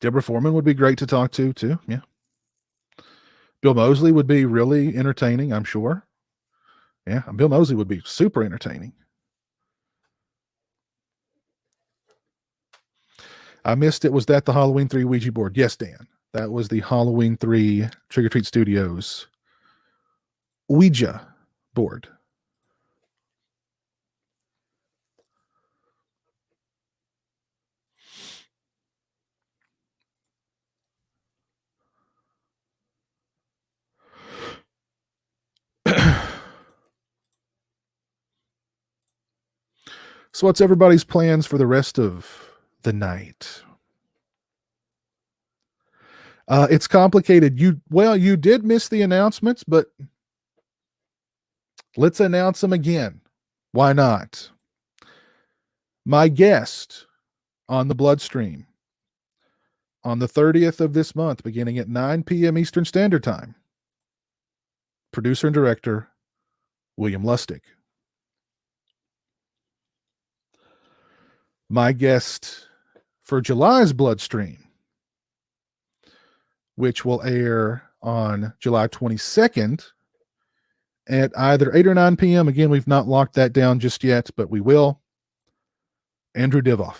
Deborah Foreman would be great to talk to too. Yeah, Bill Moseley would be really entertaining, I'm sure. Yeah, Bill Moseley would be super entertaining. I missed it. Was that the Halloween 3 Ouija board? Yes, Dan. That was the Halloween 3 Trick or Treat Studios Ouija board. So, what's everybody's plans for the rest of the night? It's complicated. You did miss the announcements, but let's announce them again. Why not? My guest on the Bloodstream on the 30th of this month, beginning at 9 p.m. Eastern Standard Time, producer and director William Lustig. My guest for July's Bloodstream, which will air on July 22nd at either 8 or 9 p.m. Again, we've not locked that down just yet, but we will. Andrew Divoff,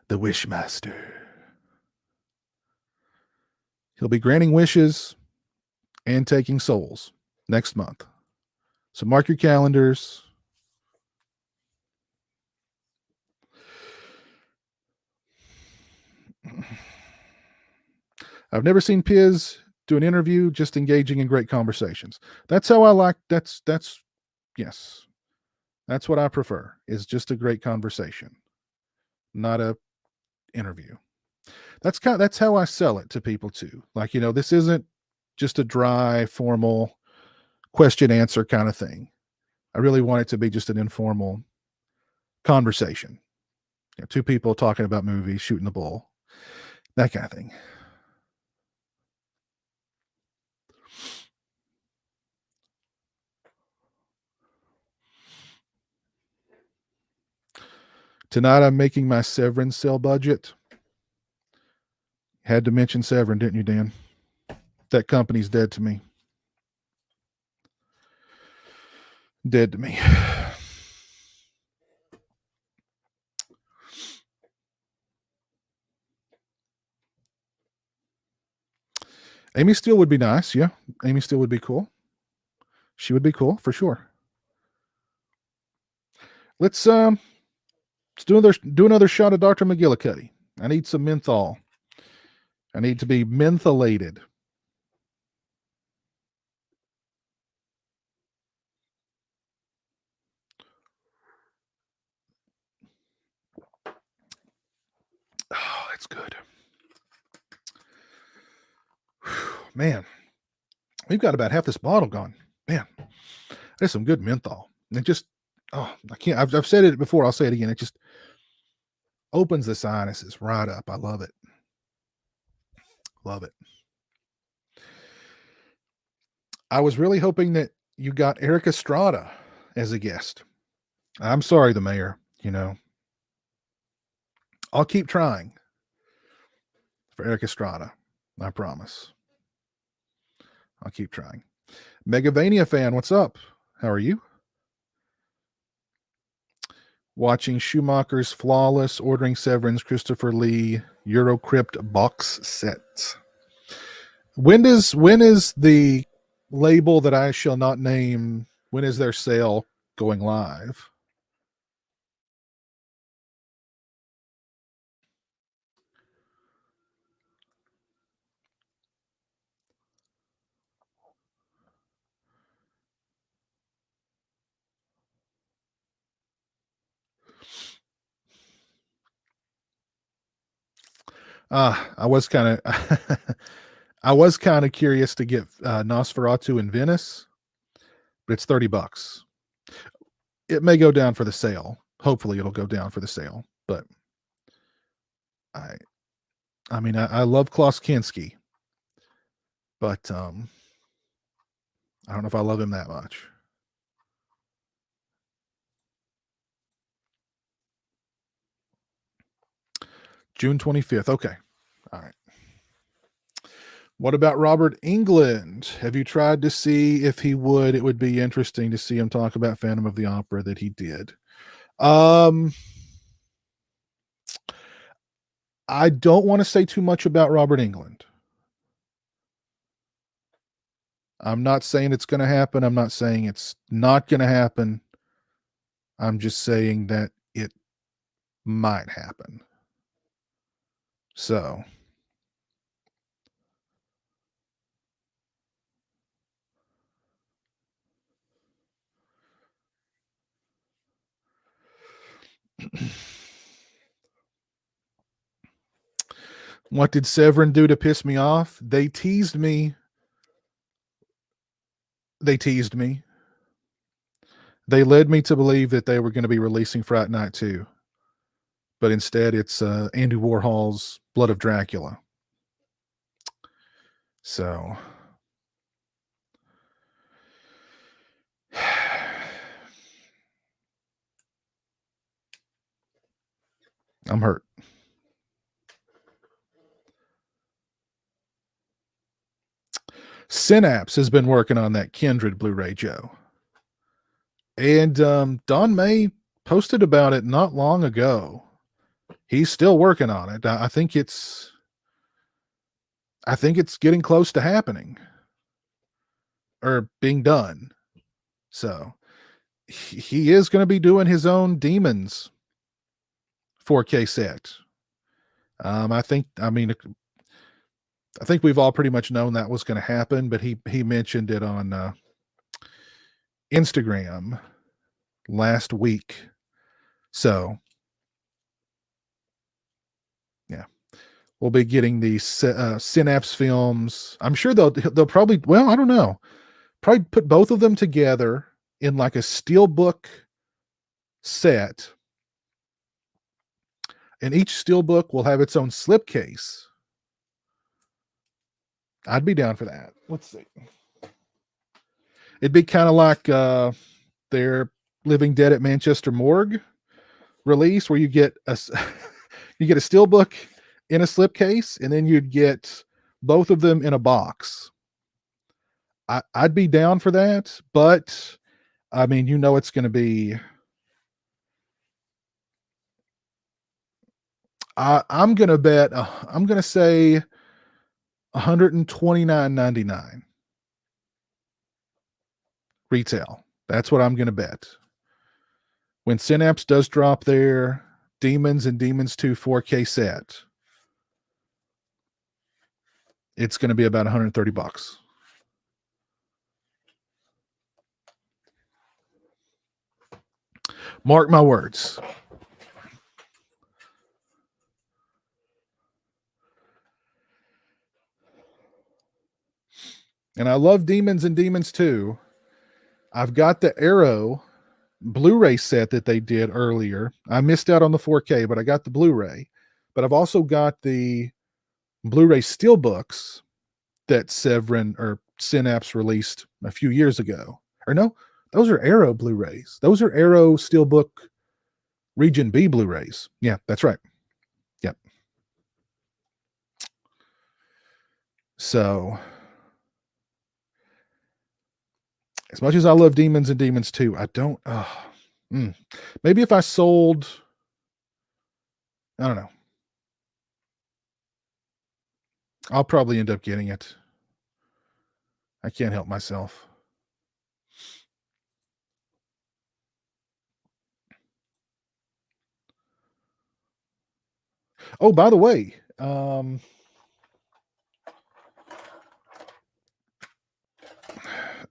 the Wishmaster. He'll be granting wishes and taking souls next month. So mark your calendars. I've never seen Piz do an interview, just engaging in great conversations. That's how I like. Yes. That's what I prefer, is just a great conversation, not a interview. That's how I sell it to people too. Like, this isn't just a dry, formal question answer kind of thing. I really want it to be just an informal conversation. Two people talking about movies, shooting the bull, that kind of thing. Tonight I'm making my Severin sale budget. Had to mention Severin, didn't you, Dan? That company's dead to me. Dead to me. Amy Steele would be nice. Yeah, Amy Steele would be cool. She would be cool for sure. Let's do another shot of Dr. McGillicuddy. I need some menthol. I need to be mentholated. Oh, that's good. Man, we've got about half this bottle gone. Man, there's some good menthol. And it just, I can't. I've said it before. I'll say it again. It just opens the sinuses right up. I love it. Love it. I was really hoping that you got Eric Estrada as a guest. I'm sorry, the mayor. I'll keep trying for Eric Estrada. I promise. I'll keep trying. Megavania fan, what's up? How are you? Watching Schumacher's Flawless, ordering Severin's Christopher Lee Eurocrypt box set. When is the label that I shall not name, when is their sale going live? I was kind of I was kind of curious to get Nosferatu in Venice, but it's $30. It may go down for the sale. Hopefully it'll go down for the sale, but I I mean I love Klaus Kinski, but I don't know if I love him that much. June 25th. Okay. All right. What about Robert England? Have you tried to see if he would? It would be interesting to see him talk about Phantom of the Opera that he did. I don't want to say too much about Robert England. I'm not saying it's going to happen. I'm not saying it's not going to happen. I'm just saying that it might happen. So, what did Severin do to piss me off? They teased me. They led me to believe that they were going to be releasing Fright Night 2. But instead it's Andy Warhol's Blood of Dracula. So I'm hurt. Synapse has been working on that Kindred Blu-ray, Joe. And Don May posted about it not long ago. He's still working on it. I think it's getting close to happening or being done. So he is going to be doing his own Demons 4K set. I think we've all pretty much known that was going to happen, but he mentioned it on Instagram last week. So yeah, we'll be getting these Synapse films. I'm sure they'll probably, well, I don't know, probably put both of them together in like a steelbook set, and each steelbook will have its own slipcase. I'd be down for that. Let's see. It'd be kind of like their Living Dead at Manchester Morgue release, where you get a you get a steelbook in a slipcase, and then you'd get both of them in a box. I'd be down for that, but I mean, you know, it's going to be. I'm going to bet. I'm going to say $129.99 retail. That's what I'm going to bet. When Synapse does drop their Demons and Demons 2 4K set, it's going to be about $130. Mark my words. And I love Demons and Demons 2. I've got the Arrow Blu-ray set that they did earlier. I missed out on the 4K, but I got the Blu-ray. But I've also got the Blu-ray steelbooks that Severin or Synapse released a few years ago. Or no, those are Arrow Blu-rays. Those are Arrow Steelbook Region B Blu-rays. Yeah, that's right. Yep. So, as much as I love Demons and Demons 2, I don't. Maybe if I sold, I don't know. I'll probably end up getting it. I can't help myself. Oh, by the way,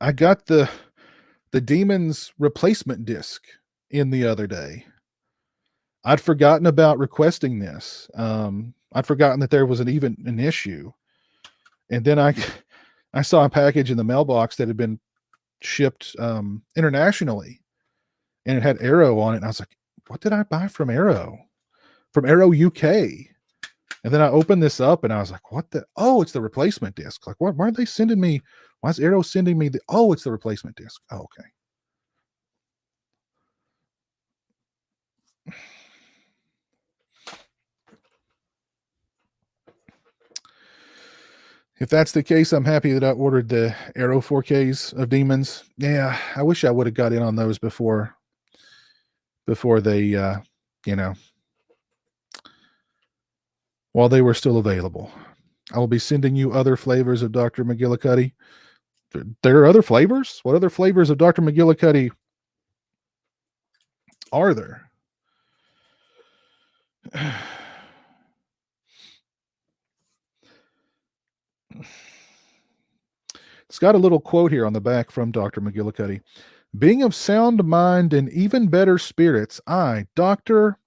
I got the Demons replacement disc in the other day. I'd forgotten about requesting this. I'd forgotten that there was an issue. And then I saw a package in the mailbox that had been shipped internationally, and it had Arrow on it. And I was like, what did I buy from Arrow? From Arrow UK. And then I opened this up and I was like, what the? Oh, it's the replacement disc. Like, what? Why are they sending me? Why is Arrow sending me oh, it's the replacement disc. Oh, okay. If that's the case, I'm happy that I ordered the Arrow 4Ks of Demons. Yeah, I wish I would have got in on those before they, while they were still available. I will be sending you other flavors of Dr. McGillicuddy. There are other flavors? What other flavors of Dr. McGillicuddy are there? It's got a little quote here on the back from Dr. McGillicuddy. Being of sound mind and even better spirits, I, Dr.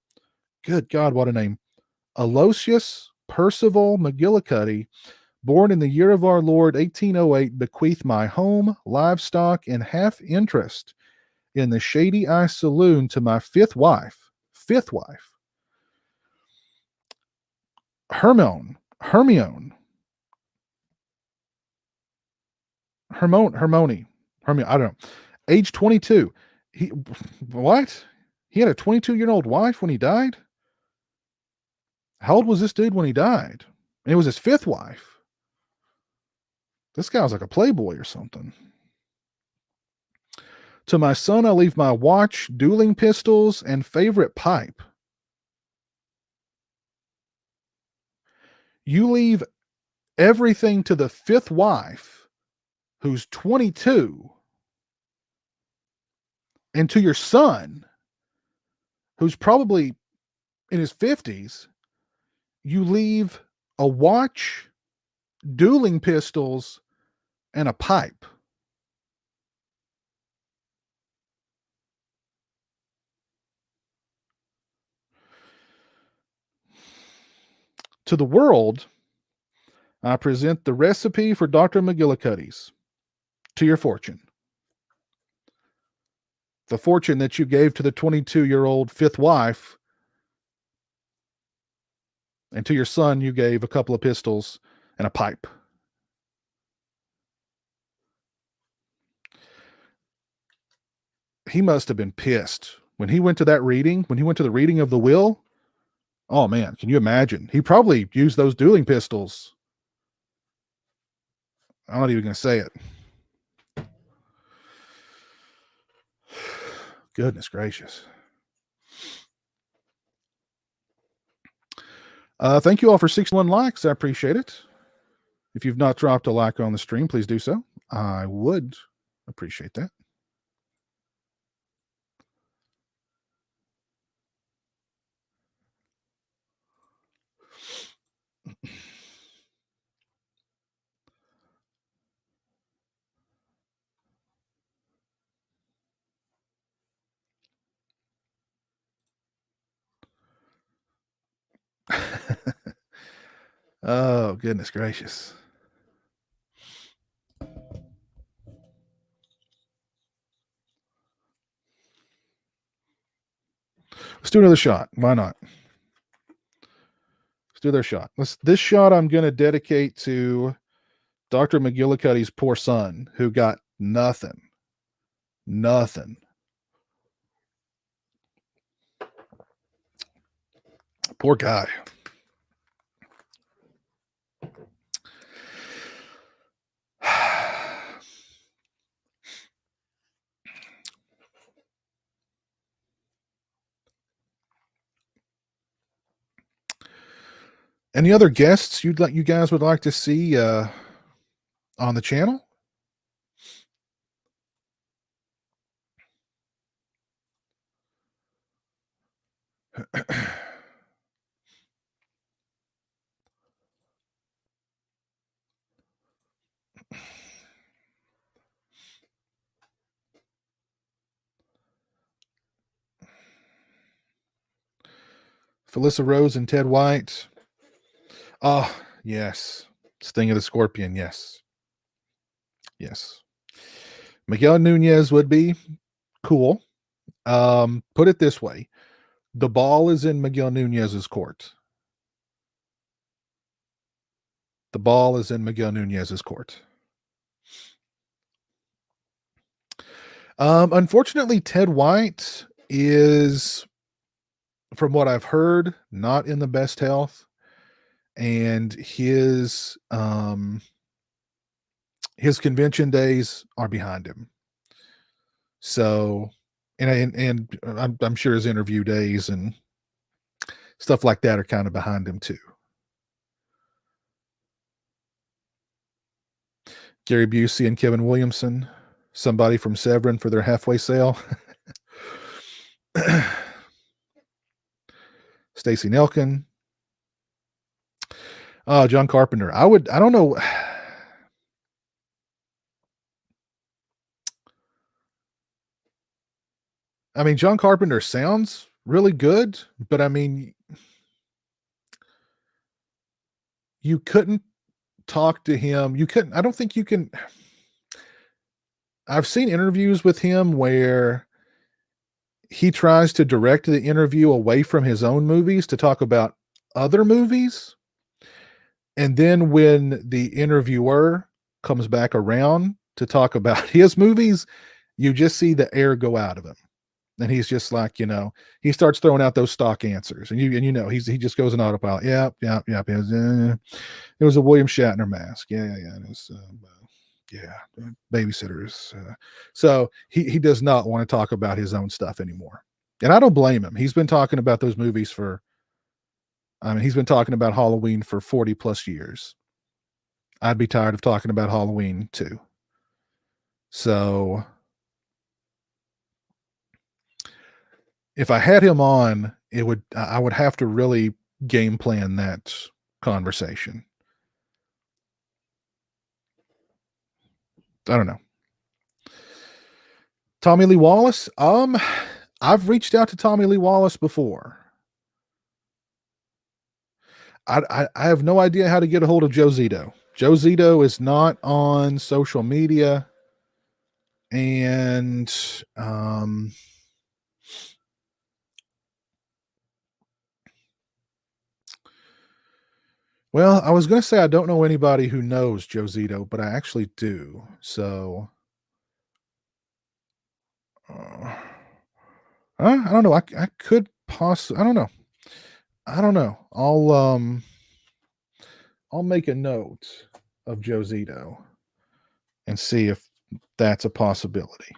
Good God, what a name. Aloysius Percival McGillicuddy, born in the year of our Lord 1808, bequeath my home, livestock, and half interest in the Shady Eye Saloon to my fifth wife, Hermione, I don't know, age 22. What? He had a 22-year-old wife when he died? How old was this dude when he died? And it was his fifth wife. This guy was like a playboy or something. To my son, I leave my watch, dueling pistols, and favorite pipe. You leave everything to the fifth wife, who's 22, and to your son, who's probably in his 50s, you leave a watch, dueling pistols, and a pipe. To the world, I present the recipe for Dr. McGillicuddy's. To your fortune. The fortune that you gave to the 22-year-old fifth wife, and to your son, you gave a couple of pistols and a pipe. He must have been pissed when he went to that reading, when he went to the reading of the will. Oh man, can you imagine? He probably used those dueling pistols. I'm not even going to say it. Goodness gracious. Thank you all for 61 likes. I appreciate it. If you've not dropped a like on the stream, please do so. I would appreciate that. Oh, goodness gracious. Let's do another shot. Why not? Let's do their shot. This shot I'm going to dedicate to Dr. McGillicuddy's poor son, who got nothing. Nothing. Poor guy. Any other guests you guys would like to see on the channel? Felissa Rose and Ted White. Oh, yes. Sting of the Scorpion. Yes. Yes. Miguel Nunez would be cool. Put it this way. The ball is in Miguel Nunez's court. The ball is in Miguel Nunez's court. Unfortunately, Ted White is, from what I've heard, not in the best health, and his convention days are behind him. So, and I'm sure his interview days and stuff like that are kind of behind him too. Gary Busey and Kevin Williamson, somebody from Severin for their halfway sale. Stacey Nelkin. John Carpenter. I don't know. I mean, John Carpenter sounds really good, but I mean, you couldn't talk to him. I don't think you can. I've seen interviews with him where he tries to direct the interview away from his own movies to talk about other movies. And then when the interviewer comes back around to talk about his movies, you just see the air go out of him. And he's just like, he starts throwing out those stock answers. And he just goes in autopilot. Yep. It was a William Shatner mask. Yeah. It was, babysitters. So he does not want to talk about his own stuff anymore. And I don't blame him. He's been talking about those movies he's been talking about Halloween for 40 plus years. I'd be tired of talking about Halloween too. So if I had him on, I would have to really game plan that conversation. I don't know. Tommy Lee Wallace. I've reached out to Tommy Lee Wallace before. I have no idea how to get a hold of Joe Zito. Joe Zito is not on social media. And well, I was going to say I don't know anybody who knows Joe Zito, but I actually do. So I don't know. I could possibly. I don't know. I'll make a note of Joe Zito and see if that's a possibility.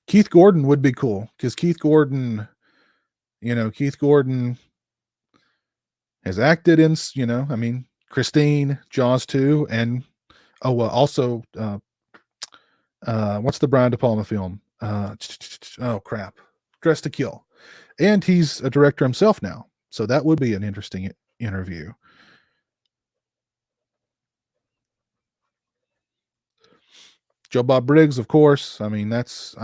Keith Gordon would be cool because Keith Gordon has acted in, Christine, Jaws 2, and also what's the Brian De Palma film? Oh crap, Dress to Kill, and he's a director himself now, so that would be an interesting interview. Joe Bob Briggs, of course. I mean, that's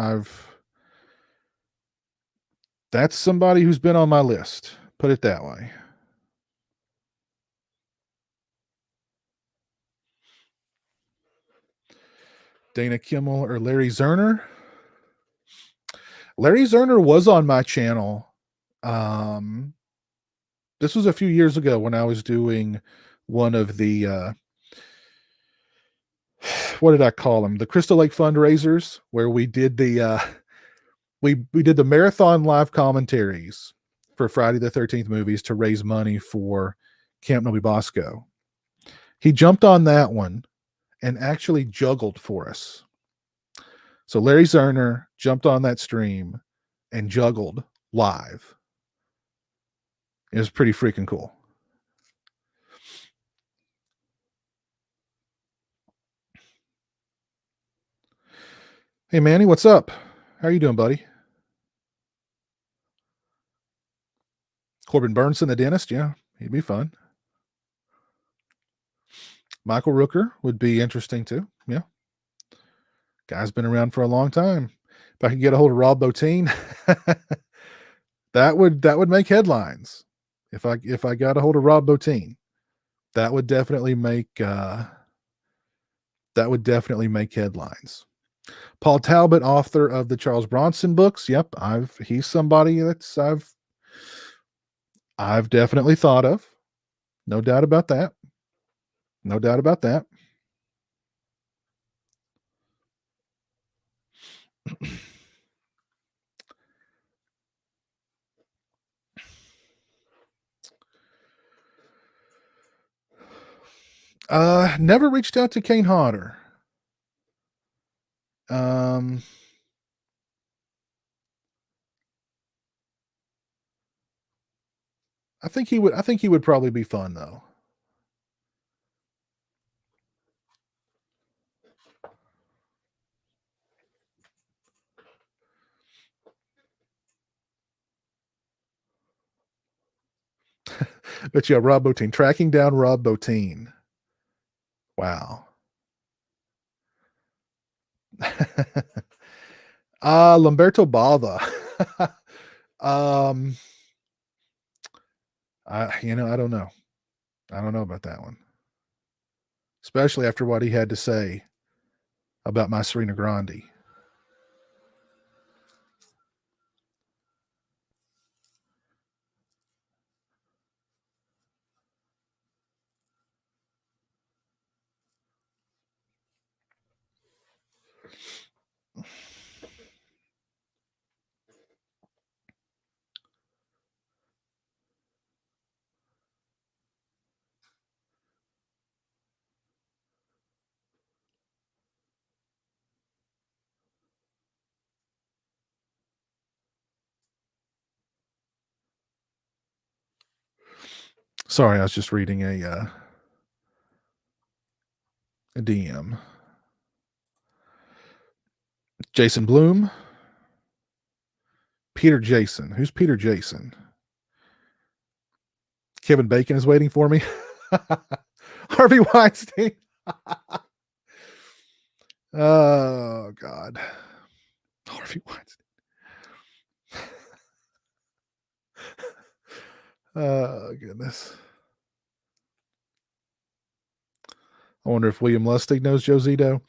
somebody who's been on my list. Put it that way. Dana Kimmel or Larry Zerner. Larry Zerner was on my channel. This was a few years ago when I was doing one of the what did I call them? The Crystal Lake fundraisers, where we did the we did the marathon live commentaries for Friday the 13th movies to raise money for Camp Novi Bosco. He jumped on that one and actually juggled for us. So Larry Zerner jumped on that stream and juggled live. It was pretty freaking cool. Hey, Manny, what's up? How are you doing, buddy? Corbin Burnson, the dentist. Yeah, he'd be fun. Michael Rooker would be interesting too. Yeah. Guy's been around for a long time. If I could get a hold of Rob Bottin, that would make headlines. If I got a hold of Rob Bottin, that would definitely make headlines. Paul Talbot, author of the Charles Bronson books. Yep, he's somebody that's I've definitely thought of. No doubt about that. No doubt about that. Never reached out to Kane Hodder. I think he would probably be fun though. But yeah, Rob Bottin, tracking down Rob Bottin. Wow. Lamberto Bava. I don't know. I don't know about that one. Especially after what he had to say about my Serena Grande. Sorry, I was just reading a DM. Jason Bloom. Peter Jason. Who's Peter Jason? Kevin Bacon is waiting for me. Harvey Weinstein. Oh, God. Harvey Weinstein. Oh, goodness. I wonder if William Lustig knows Joe Zito.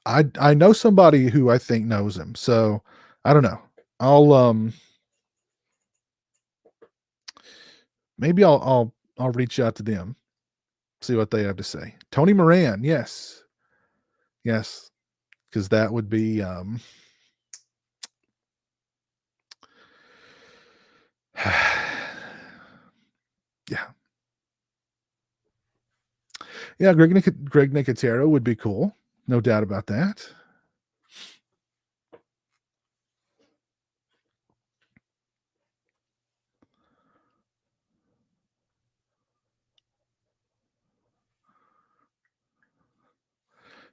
I know somebody who I think knows him, so I don't know. Maybe I'll reach out to them, see what they have to say. Tony Moran, yes, because that would be yeah. Yeah, Greg Nicotero would be cool. No doubt about that.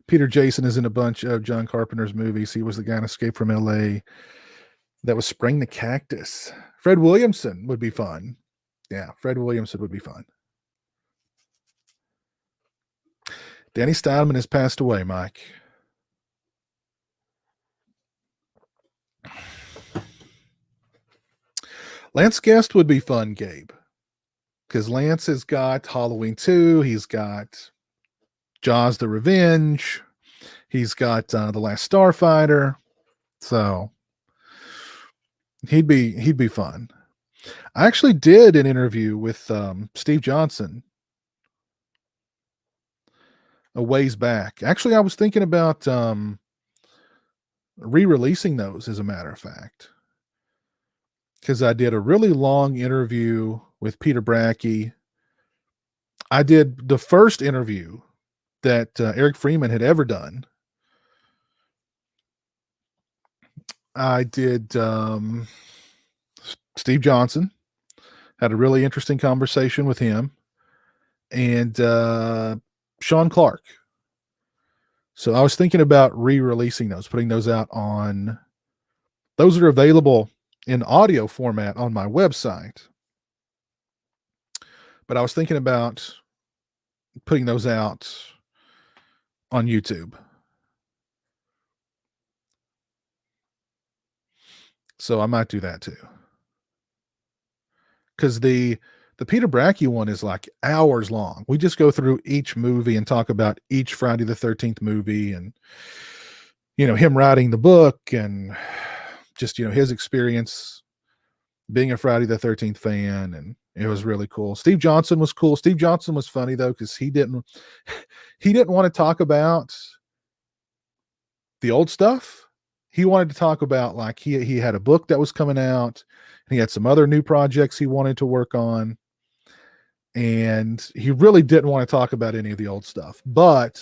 Peter Jason is in a bunch of John Carpenter's movies. He was the guy in Escape from L.A. that was spraying the cactus. Fred Williamson would be fun. Yeah, Fred Williamson would be fun. Danny Steinman has passed away, Mike. Lance Guest would be fun, Gabe. Because Lance has got Halloween 2. He's got Jaws the Revenge. He's got The Last Starfighter. So he'd be fun. I actually did an interview with Steve Johnson a ways back. Actually, I was thinking about re-releasing those, as a matter of fact, because I did a really long interview with Peter Brackey. I did the first interview that Eric Freeman had ever done. I did Steve Johnson, had a really interesting conversation with him, and Sean Clark. So I was thinking about re-releasing those, putting those out on. Those are available in audio format on my website. But I was thinking about putting those out on YouTube. So I might do that too. Because the Peter Bracke one is like hours long. We just go through each movie and talk about each Friday the 13th movie, and him writing the book, and just his experience being a Friday the 13th fan. And it was really cool. Steve Johnson was cool. Steve Johnson was funny though, because he didn't want to talk about the old stuff. He wanted to talk about, like, he had a book that was coming out, and he had some other new projects he wanted to work on, and he really didn't want to talk about any of the old stuff. But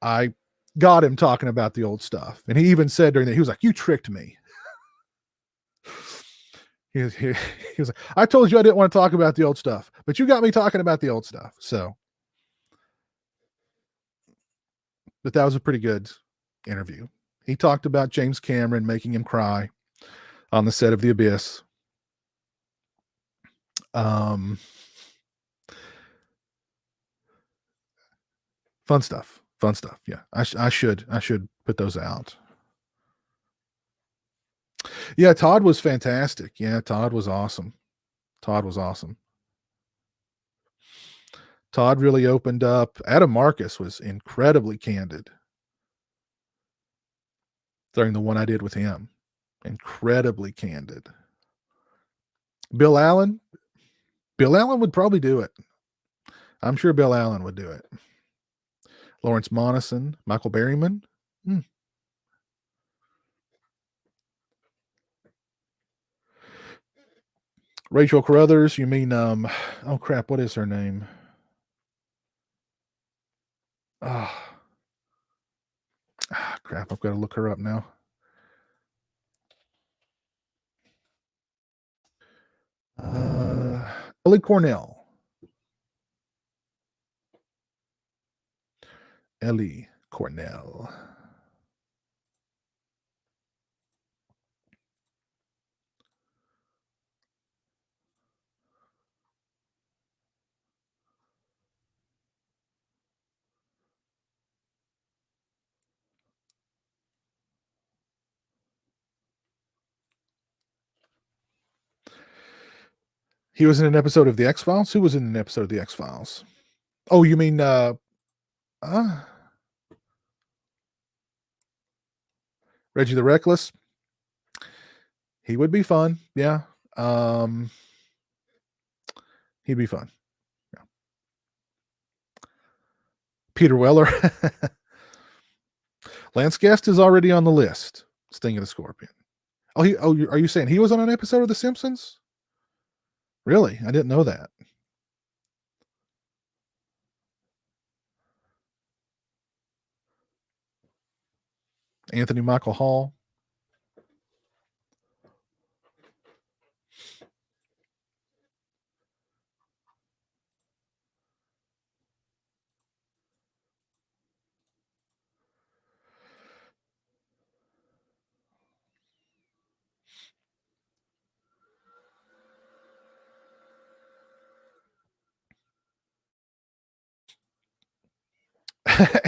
I got him talking about the old stuff, and he even said during that, he was like, "You tricked me." He was like, "I told you I didn't want to talk about the old stuff, but you got me talking about the old stuff." So, but that was a pretty good interview. He talked about James Cameron making him cry on the set of The Abyss. Fun stuff. Yeah, I should put those out. Yeah, Todd was fantastic. Yeah, Todd was awesome. Todd really opened up. Adam Marcus was incredibly candid during the one I did with him. Incredibly candid. Bill Allen would probably do it. I'm sure Bill Allen would do it. Lawrence Monason, Michael Berryman. Rachel Carruthers, you mean oh crap, what is her name? Crap, I've got to look her up now. Ellie Cornell. Ellie Cornell. He was in an episode of The X-Files? Who was in an episode of The X-Files? Oh, you mean Reggie the Reckless? He would be fun. Yeah. He'd be fun. Yeah. Peter Weller. Lance Guest is already on the list. Sting of the Scorpion. Oh, are you saying he was on an episode of The Simpsons? Really? I didn't know that. Anthony Michael Hall.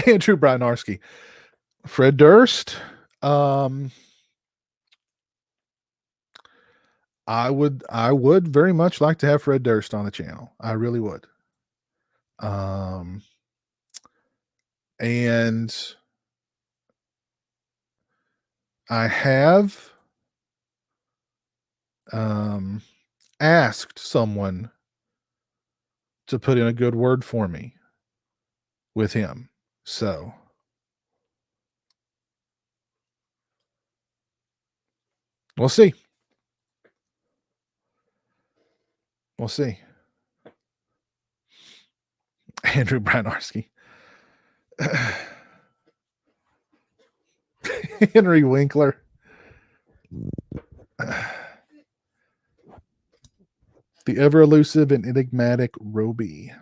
Andrew Brynarski. Fred Durst. I would very much like to have Fred Durst on the channel. I really would. And I have asked someone to put in a good word for me with him. So we'll see. We'll see. Andrew Brynarski. Henry Winkler. The ever elusive and enigmatic Roby.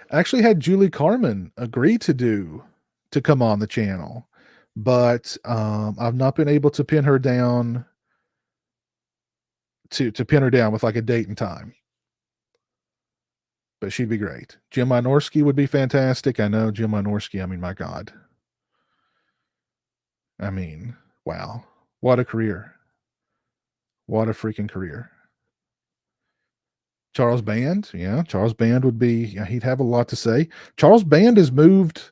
I actually had Julie Carmen agree to come on the channel, but I've not been able to pin her down to pin her down with like a date and time. but she'd be great. Jim Wynorski would be fantastic. I know Jim Wynorski. I mean, my God. I mean, wow. What a career. What a freaking career. Charles Band. Yeah, Charles Band would be, yeah, he'd have a lot to say. Charles Band has moved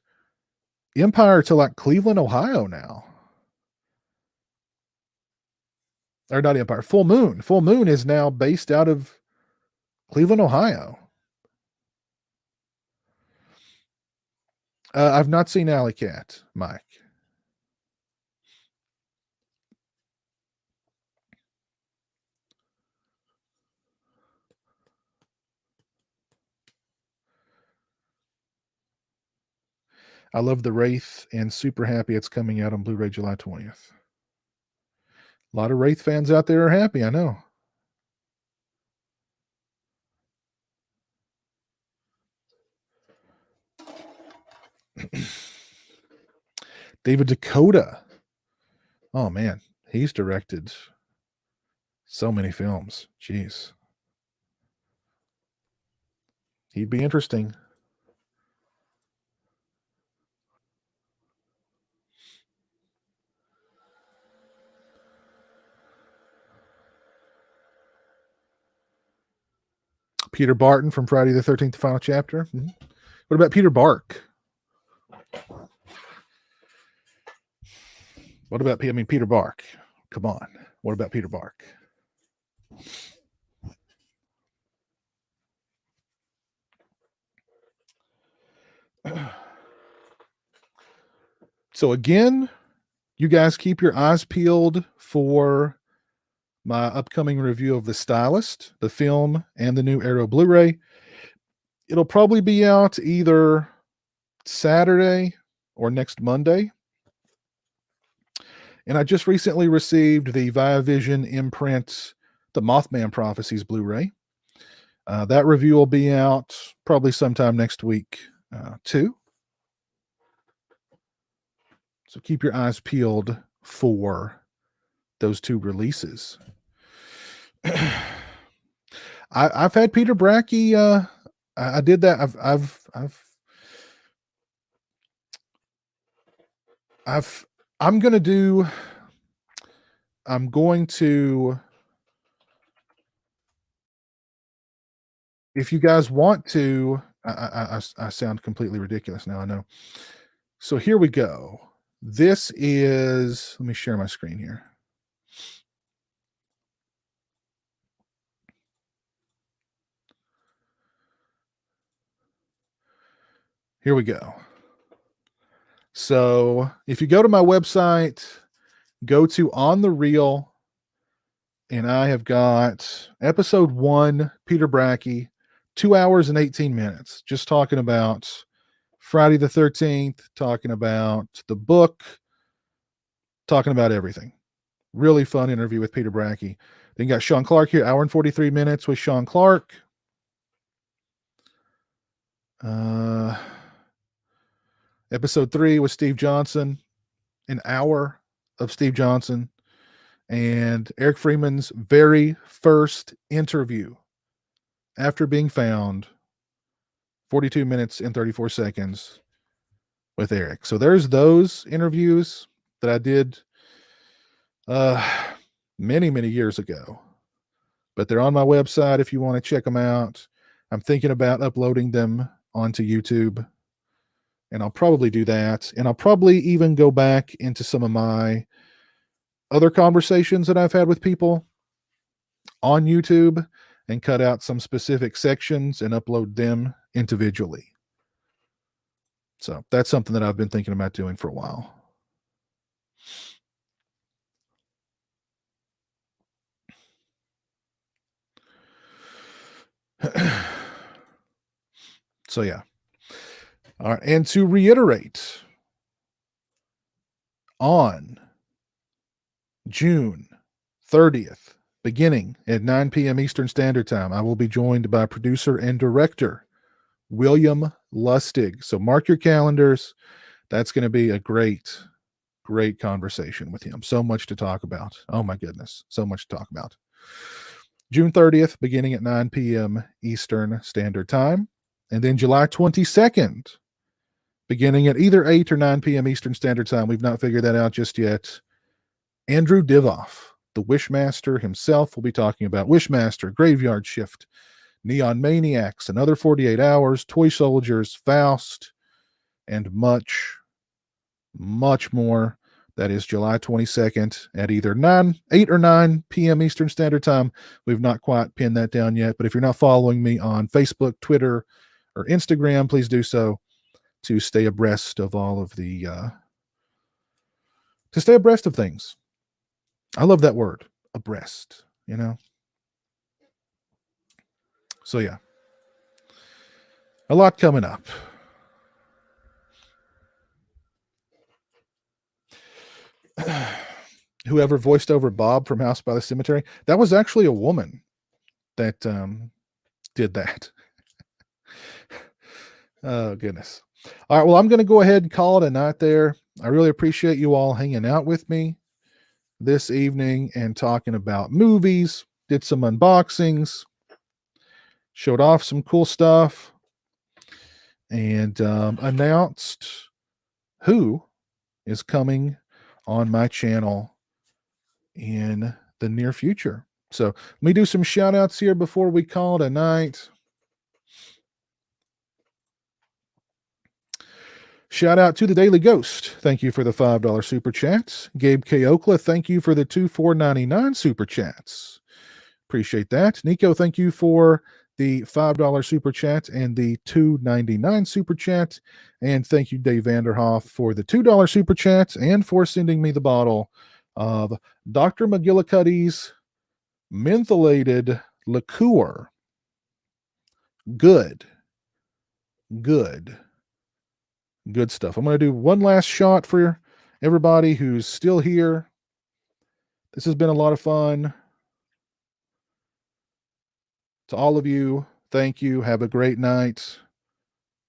Empire to like Cleveland, Ohio now. Or not Empire, Full Moon. Full Moon is now based out of Cleveland, Ohio. I've not seen Alley Cat, Mike. I love The Wraith and super happy it's coming out on Blu-ray July 20th. A lot of Wraith fans out there are happy, I know. David Dakota. Oh man, he's directed so many films. Jeez. He'd be interesting. Peter Barton from Friday the 13th, the final chapter. Mm-hmm. What about Peter Bark? What about, Peter Bark? Come on. What about Peter Bark? So again, you guys keep your eyes peeled for my upcoming review of The Stylist, the film, and the new Arrow Blu-ray. It'll probably be out either Saturday or next Monday. And I just recently received the Via Vision imprint, the Mothman Prophecies Blu-ray. That review will be out probably sometime next week, too. So keep your eyes peeled for those two releases. I've had Peter Bracke. I did that. I'm going to, if you guys want to, I sound completely ridiculous now, I know. So here we go. This is, let me share my screen here. Here we go. So if you go to my website, go to On the Reel, and I have got episode 1, Peter Bracke, 2 hours and 18 minutes, just talking about Friday the 13th, talking about the book, talking about everything. Really fun interview with Peter Bracke. Then you got Sean Clark here, hour and 43 minutes with Sean Clark. Episode 3 with Steve Johnson, an hour of Steve Johnson. And Eric Freeman's very first interview after being found, 42 minutes and 34 seconds with Eric. So there's those interviews that I did many, many years ago. But they're on my website if you want to check them out. I'm thinking about uploading them onto YouTube. And I'll probably do that. And I'll probably even go back into some of my other conversations that I've had with people on YouTube and cut out some specific sections and upload them individually. So that's something that I've been thinking about doing for a while. So yeah. All right. And to reiterate, on June 30th, beginning at 9 p.m. Eastern Standard Time, I will be joined by producer and director William Lustig. So mark your calendars. That's going to be a great, great conversation with him. So much to talk about. Oh my goodness. So much to talk about. June 30th, beginning at 9 p.m. Eastern Standard Time. And then July 22nd, beginning at either 8 or 9 p.m. Eastern Standard Time. We've not figured that out just yet. Andrew Divoff, the Wishmaster himself, will be talking about Wishmaster, Graveyard Shift, Neon Maniacs, Another 48 Hours, Toy Soldiers, Faust, and much, much more. That is July 22nd at either 8 or 9 p.m. Eastern Standard Time. We've not quite pinned that down yet, but if you're not following me on Facebook, Twitter, or Instagram, please do so to stay abreast of all of the to stay abreast of things. I love that word, abreast, you know. So yeah, a lot coming up. Whoever voiced over Bob from House by the Cemetery, that was actually a woman that did that. Oh, goodness. All right, well, I'm going to go ahead and call it a night there. I really appreciate you all hanging out with me this evening and talking about movies, did some unboxings, showed off some cool stuff, and announced who is coming on my channel in the near future. So let me do some shout outs here before we call it a night. Shout out to the Daily Ghost. Thank you for the $5 super chats. Gabe K. Okla, thank you for the $2.499 super chats. Appreciate that. Nico, thank you for the $5 super chat and the $2.99 super chat. And thank you, Dave Vanderhoff, for the $2 super chat and for sending me the bottle of Dr. McGillicuddy's mentholated liqueur. Good stuff. I'm going to do one last shot for everybody who's still here. This has been a lot of fun. To all of you, thank you. Have a great night.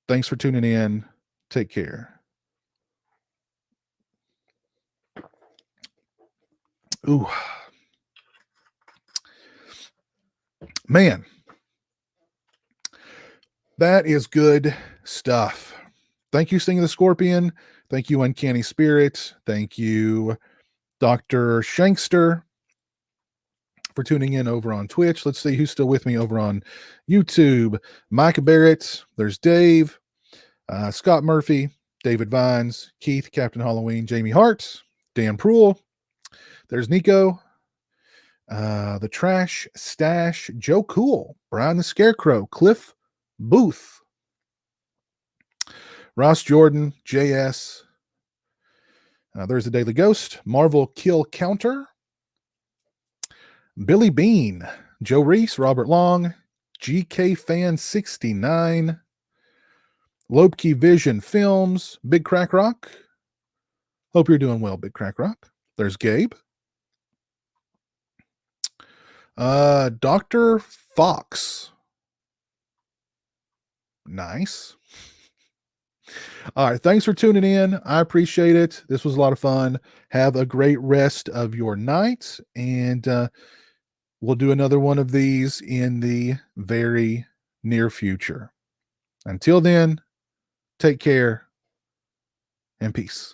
Thanks for tuning in. Take care. Ooh. Man. That is good stuff. Thank you, Sting the Scorpion. Thank you, Uncanny Spirit. Thank you, Dr. Shankster, for tuning in over on Twitch. Let's see who's still with me over on YouTube. Mike Barrett. There's Dave. Scott Murphy. David Vines. Keith, Captain Halloween. Jamie Hart. Dan Proul. There's Nico. The Trash Stash. Joe Cool. Brian the Scarecrow. Cliff Booth. Ross Jordan, JS. There's the Daily Ghost. Marvel Kill Counter. Billy Bean. Joe Reese, Robert Long. GK Fan 69. Lobkey Vision Films. Big Crack Rock. Hope you're doing well, Big Crack Rock. There's Gabe. Dr. Fox. Nice. All right. Thanks for tuning in. I appreciate it. This was a lot of fun. Have a great rest of your night. And we'll do another one of these in the very near future. Until then, take care and peace.